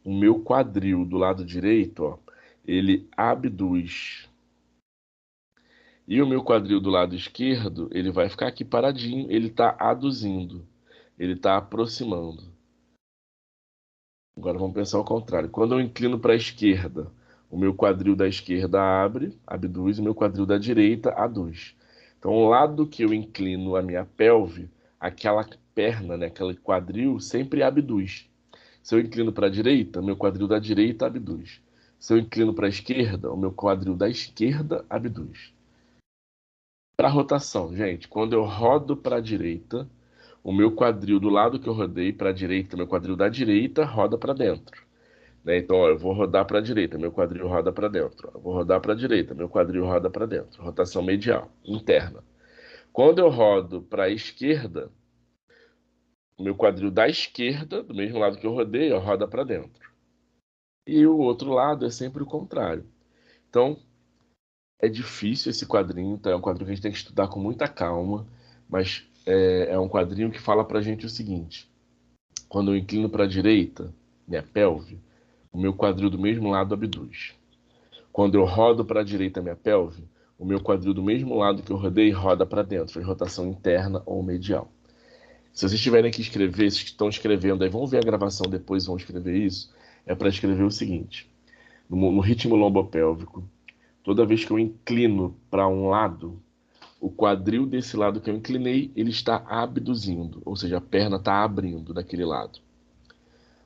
o meu quadril do lado direito, ó, ele abduz. E o meu quadril do lado esquerdo, ele vai ficar aqui paradinho, ele está aduzindo, ele está aproximando. Agora vamos pensar ao contrário. Quando eu inclino para a esquerda, o meu quadril da esquerda abre, abduz, e o meu quadril da direita aduz. Então, o lado que eu inclino a minha pelve, aquela perna, né, aquele quadril, sempre abduz. Se eu inclino para a direita, meu quadril da direita abduz. Se eu inclino para a esquerda, o meu quadril da esquerda abduz. Para rotação, gente, quando eu rodo para a direita, o meu quadril do lado que eu rodei para a direita, meu quadril da direita roda para dentro. Né? Então, ó, eu vou rodar para a direita, meu quadril roda para dentro. Eu vou rodar para a direita, meu quadril roda para dentro. Rotação medial, interna. Quando eu rodo para a esquerda, o meu quadril da esquerda, do mesmo lado que eu rodei, ó, roda para dentro. E o outro lado é sempre o contrário. Então, é difícil esse quadrinho, tá? É um quadrinho que a gente tem que estudar com muita calma, mas é um quadrinho que fala pra gente o seguinte: quando eu inclino para a direita, minha pelve, o meu quadril do mesmo lado abduz. Quando eu rodo para a direita minha pelve, o meu quadril do mesmo lado que eu rodei roda para dentro, faz rotação interna ou medial. Se vocês tiverem que escrever, se estão escrevendo aí, vão ver a gravação depois, vão escrever isso, é para escrever o seguinte: no ritmo lombopélvico, toda vez que eu inclino para um lado, o quadril desse lado que eu inclinei, ele está abduzindo, ou seja, a perna está abrindo daquele lado.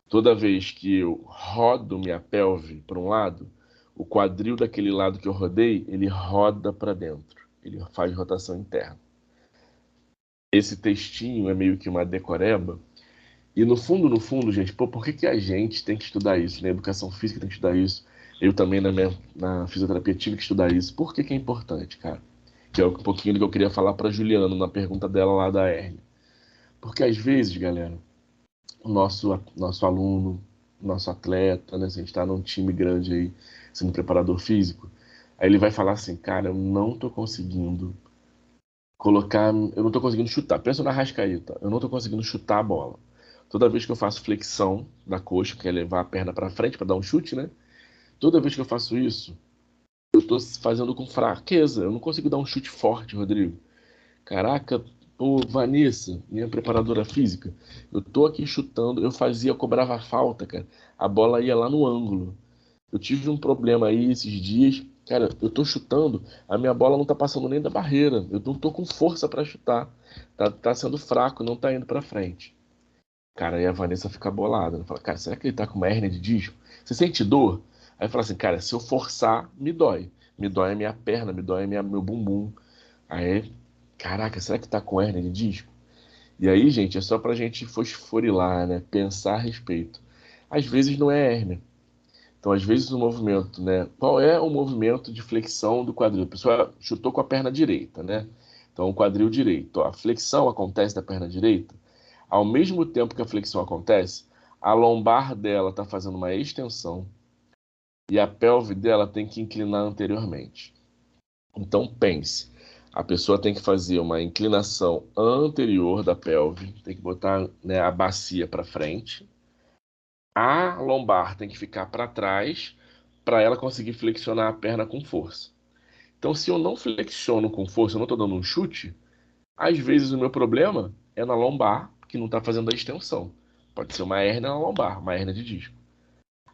Toda vez que eu rodo minha pelve para um lado, o quadril daquele lado que eu rodei, ele roda para dentro. Ele faz rotação interna. Esse textinho é meio que uma decoreba. E no fundo, gente, pô, por que a gente tem que estudar isso? Na educação física tem que estudar isso. Eu também na fisioterapia tive que estudar isso. Por que é importante, cara? Que é um pouquinho do que eu queria falar para Juliana na pergunta dela lá da hérnia. Porque às vezes, galera, o nosso aluno, nosso atleta, né? Se a gente está num time grande aí, sendo preparador físico, aí ele vai falar assim, cara, eu não tô conseguindo chutar. Pensa na Arrascaeta, eu não tô conseguindo chutar a bola. Toda vez que eu faço flexão da coxa, que é levar a perna para frente para dar um chute, né? Toda vez que eu faço isso, eu tô fazendo com fraqueza. Eu não consigo dar um chute forte, Rodrigo. Caraca, pô, Vanessa, minha preparadora física, eu tô aqui chutando, eu cobrava falta, cara. A bola ia lá no ângulo. Eu tive um problema aí esses dias, cara, eu tô chutando, a minha bola não tá passando nem da barreira. Eu não tô com força para chutar. Tá sendo fraco, não tá indo para frente. Cara, aí a Vanessa fica bolada. Ela fala, cara, será que ele tá com uma hérnia de disco? Você sente dor? Aí fala assim, cara, se eu forçar, me dói. Me dói a minha perna, me dói meu bumbum. Aí, caraca, será que tá com hérnia de disco? E aí, gente, é só pra gente fosforilar, né? Pensar a respeito. Às vezes não é hérnia. Então, às vezes o movimento, né? Qual é o movimento de flexão do quadril? A pessoa chutou com a perna direita, né? Então, o quadril direito. Ó, a flexão acontece da perna direita. Ao mesmo tempo que a flexão acontece, a lombar dela está fazendo uma extensão e a pelve dela tem que inclinar anteriormente. Então pense, a pessoa tem que fazer uma inclinação anterior da pelve, tem que botar, né, a bacia para frente, a lombar tem que ficar para trás para ela conseguir flexionar a perna com força. Então, se eu não flexiono com força, eu não estou dando um chute, às vezes o meu problema é na lombar, que não está fazendo a extensão. Pode ser uma hérnia na lombar, uma hérnia de disco.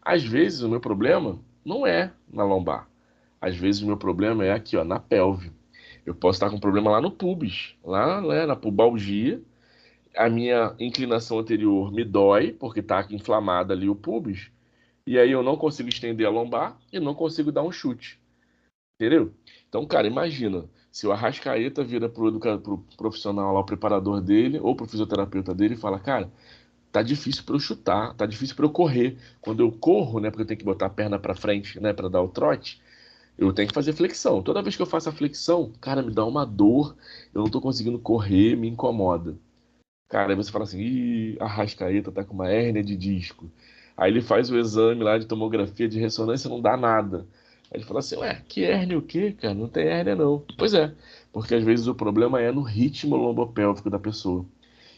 Às vezes o meu problema não é na lombar. Às vezes o meu problema é aqui, ó, na pelve. Eu posso estar com problema lá no pubis, lá, né, na pubalgia. A minha inclinação anterior me dói, porque está aqui inflamada ali o pubis. E aí eu não consigo estender a lombar e não consigo dar um chute. Entendeu? Então, cara, imagina, se o Arrascaeta vira pro profissional lá, o preparador dele, ou pro fisioterapeuta dele, e fala, cara, tá difícil para eu chutar, tá difícil para eu correr. Quando eu corro, né, porque eu tenho que botar a perna para frente, né, para dar o trote, eu tenho que fazer flexão. Toda vez que eu faço a flexão, cara, me dá uma dor, eu não tô conseguindo correr, me incomoda. Cara, aí você fala assim, ih, a Arrascaeta tá com uma hérnia de disco. Aí ele faz o exame lá de tomografia de ressonância, não dá nada. Aí ele fala assim, ué, que hérnia o quê, cara? Não tem hérnia não. Pois é, porque às vezes o problema é no ritmo lombopélvico da pessoa,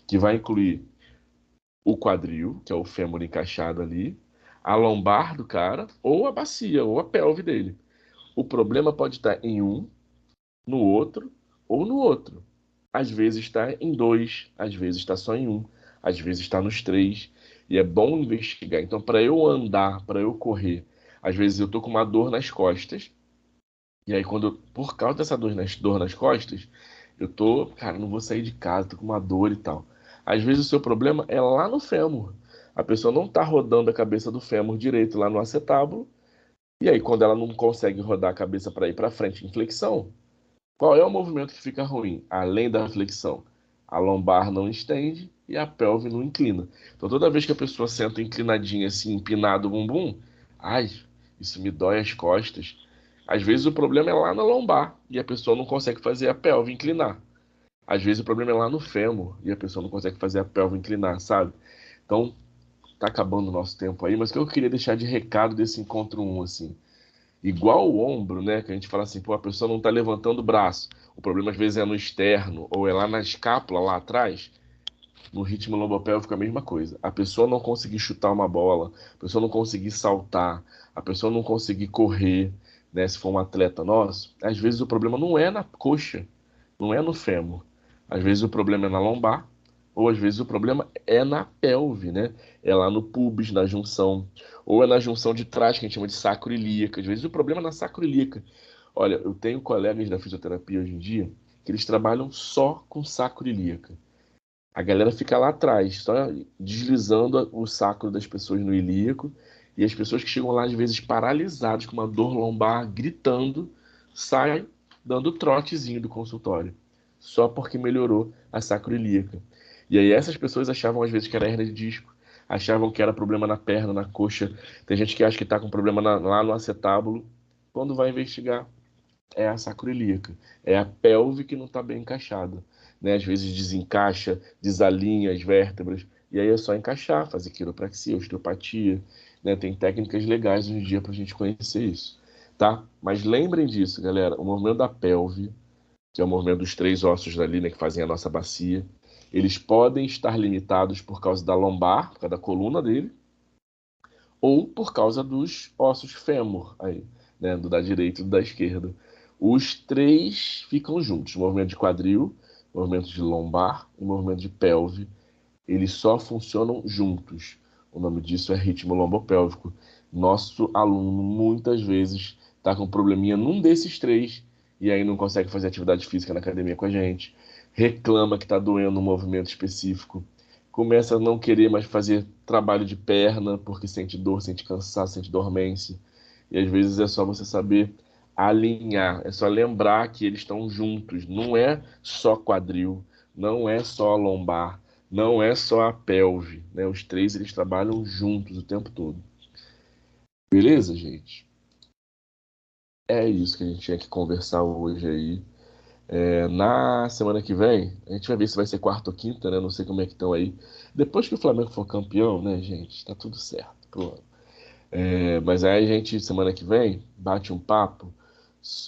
que vai incluir o quadril, que é o fêmur encaixado ali, a lombar do cara, ou a bacia, ou a pelve dele. O problema pode estar em um, no outro, ou no outro. Às vezes está em dois, às vezes está só em um, às vezes está nos três. E é bom investigar. Então, para eu andar, para eu correr, às vezes eu tô com uma dor nas costas. E aí, por causa dessa dor nas costas, eu tô, cara, não vou sair de casa, tô com uma dor e tal. Às vezes o seu problema é lá no fêmur. A pessoa não tá rodando a cabeça do fêmur direito lá no acetábulo. E aí, quando ela não consegue rodar a cabeça para ir para frente em flexão, qual é o movimento que fica ruim? Além da flexão, a lombar não estende e a pelve não inclina. Então, toda vez que a pessoa senta inclinadinha, assim, empinado o bumbum, ai, isso me dói as costas. Às vezes o problema é lá na lombar e a pessoa não consegue fazer a pelve inclinar. Às vezes o problema é lá no fêmur e a pessoa não consegue fazer a pelve inclinar, sabe? Então, tá acabando o nosso tempo aí, mas o que eu queria deixar de recado desse encontro 1, assim, igual o ombro, né? Que a gente fala assim, pô, a pessoa não tá levantando o braço. O problema às vezes é no externo ou é lá na escápula, lá atrás. No ritmo lombopélvico é a mesma coisa. A pessoa não conseguir chutar uma bola, a pessoa não conseguir saltar, a pessoa não conseguir correr, né? Se for um atleta nosso, às vezes o problema não é na coxa, não é no fêmur. Às vezes o problema é na lombar, ou às vezes o problema é na pelve, né? É lá no pubis, na junção, ou é na junção de trás, que a gente chama de sacroiliaca. Às vezes o problema é na sacroiliaca. Olha, eu tenho colegas da fisioterapia hoje em dia que eles trabalham só com sacroiliaca. A galera fica lá atrás, só deslizando o sacro das pessoas no ilíaco, e as pessoas que chegam lá às vezes paralisadas com uma dor lombar, gritando, saem dando trotezinho do consultório, só porque melhorou a sacroiliaca. E aí essas pessoas achavam às vezes que era hernia de disco, achavam que era problema na perna, na coxa. Tem gente que acha que está com problema lá no acetábulo. Quando vai investigar, é a sacroiliaca. É a pelve que não está bem encaixada, né? Às vezes desencaixa, desalinha as vértebras. E aí é só encaixar, fazer quiropraxia, osteopatia, né? Tem técnicas legais hoje em dia para a gente conhecer isso, tá? Mas lembrem disso, galera. O movimento da pelve, que é o movimento dos três ossos ali, né, que fazem a nossa bacia, eles podem estar limitados por causa da lombar, por causa da coluna dele, ou por causa dos ossos fêmur, aí, né, do da direita e do da esquerda. Os três ficam juntos, movimento de quadril, movimento de lombar e movimento de pelve. Eles só funcionam juntos. O nome disso é ritmo lombopélvico. Nosso aluno muitas vezes está com um probleminha num desses três e aí não consegue fazer atividade física na academia com a gente. Reclama que está doendo um movimento específico. Começa a não querer mais fazer trabalho de perna porque sente dor, sente cansaço, sente dormência. E às vezes é só você saber alinhar, é só lembrar que eles estão juntos. Não é só quadril, não é só a lombar, não é só a pelve, né? Os três eles trabalham juntos o tempo todo. Beleza, gente? É isso que a gente tinha que conversar hoje aí. Na semana que vem, a gente vai ver se vai ser quarta ou quinta, né? Não sei como é que estão aí. Depois que o Flamengo for campeão, né, gente? Tá tudo certo. Pronto. Mas aí a gente, semana que vem, bate um papo.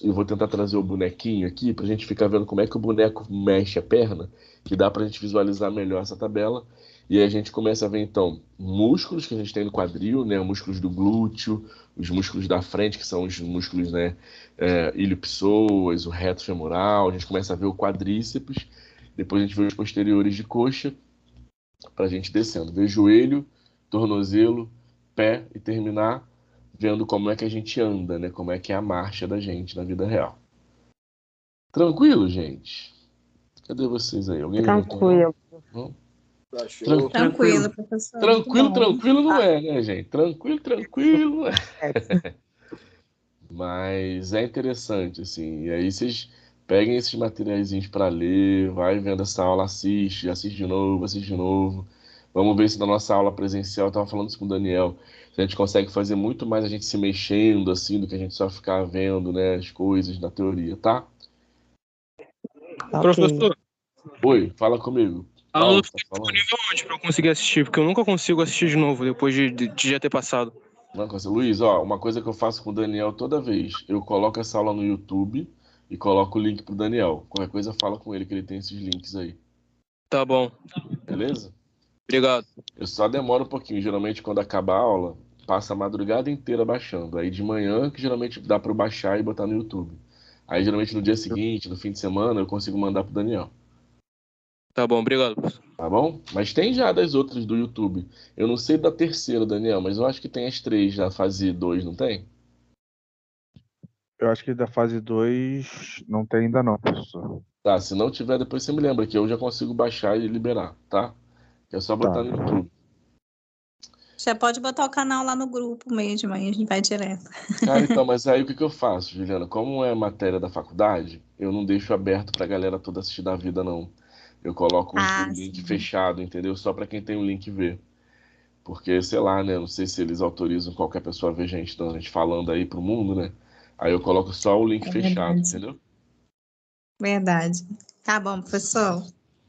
Eu vou tentar trazer o bonequinho aqui pra gente ficar vendo como é que o boneco mexe a perna, que dá pra gente visualizar melhor essa tabela. E aí a gente começa a ver, então, músculos que a gente tem no quadril, né? Músculos do glúteo, os músculos da frente, que são os músculos, né? Ilio-psoas, o reto femoral. A gente começa a ver o quadríceps. Depois a gente vê os posteriores de coxa, pra gente descendo. Ver joelho, tornozelo, pé e terminar vendo como é que a gente anda, né? Como é que é a marcha da gente na vida real. Tranquilo, gente? Cadê vocês aí? Alguém levantou a mão? Tranquilo. Não? Tá show. Tranquilo, professor. Tranquilo, Muito bom. tranquilo não é, né, gente? Tranquilo, tranquilo não é. Mas é interessante, assim. E aí vocês peguem esses materiaizinhos para ler, vai vendo essa aula, assiste de novo, assiste de novo. Vamos ver se na nossa aula presencial, eu estava falando isso com o Daniel, se a gente consegue fazer muito mais a gente se mexendo, assim, do que a gente só ficar vendo, né, as coisas na teoria, tá? Ok. Professor, Oi, fala comigo. a aula Paulo, tá fica falando? disponível onde pra eu conseguir assistir? Porque eu nunca consigo assistir de novo depois de já ter passado. Uma coisa, Luiz, ó, uma coisa que eu faço com o Daniel toda vez, eu coloco essa aula no YouTube e coloco o link pro Daniel. Qualquer coisa fala com ele que ele tem esses links aí, Tá bom. beleza? Obrigado. Eu só demoro um pouquinho, geralmente quando acaba a aula, passa a madrugada inteira baixando. Aí de manhã que geralmente dá para eu baixar e botar no YouTube. Aí geralmente no dia seguinte, no fim de semana, eu consigo mandar pro Daniel, Tá bom, obrigado, professor. tá bom? Mas tem já das outras do YouTube. Eu não sei da terceira, Daniel, mas eu acho que tem as três da fase 2, não tem? Eu acho que da fase 2 não tem ainda não, professor. Tá, se não tiver, depois você me lembra que eu já consigo baixar e liberar, tá? Que é só Tá. botar no YouTube. Já pode botar o canal lá no grupo mesmo, aí a gente vai direto. Cara, então, mas aí o que que eu faço, Juliana? Como é matéria da faculdade, eu não deixo aberto pra galera toda assistir da vida, não. Eu coloco o link Sim. fechado, entendeu? Só pra quem tem o link ver. Porque, sei lá, né? Não sei se eles autorizam qualquer pessoa a ver gente, então, a gente falando aí pro mundo, né? Aí eu coloco só o link É fechado, verdade. entendeu? Verdade. Tá bom, professor.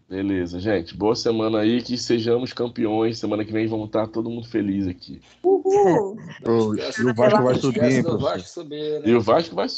Beleza, gente. Boa semana aí, que sejamos campeões. Semana que vem vamos estar todo mundo feliz aqui. Uhul! E o Vasco vai subir, hein, do professor? Vasco subir, né? E o Vasco vai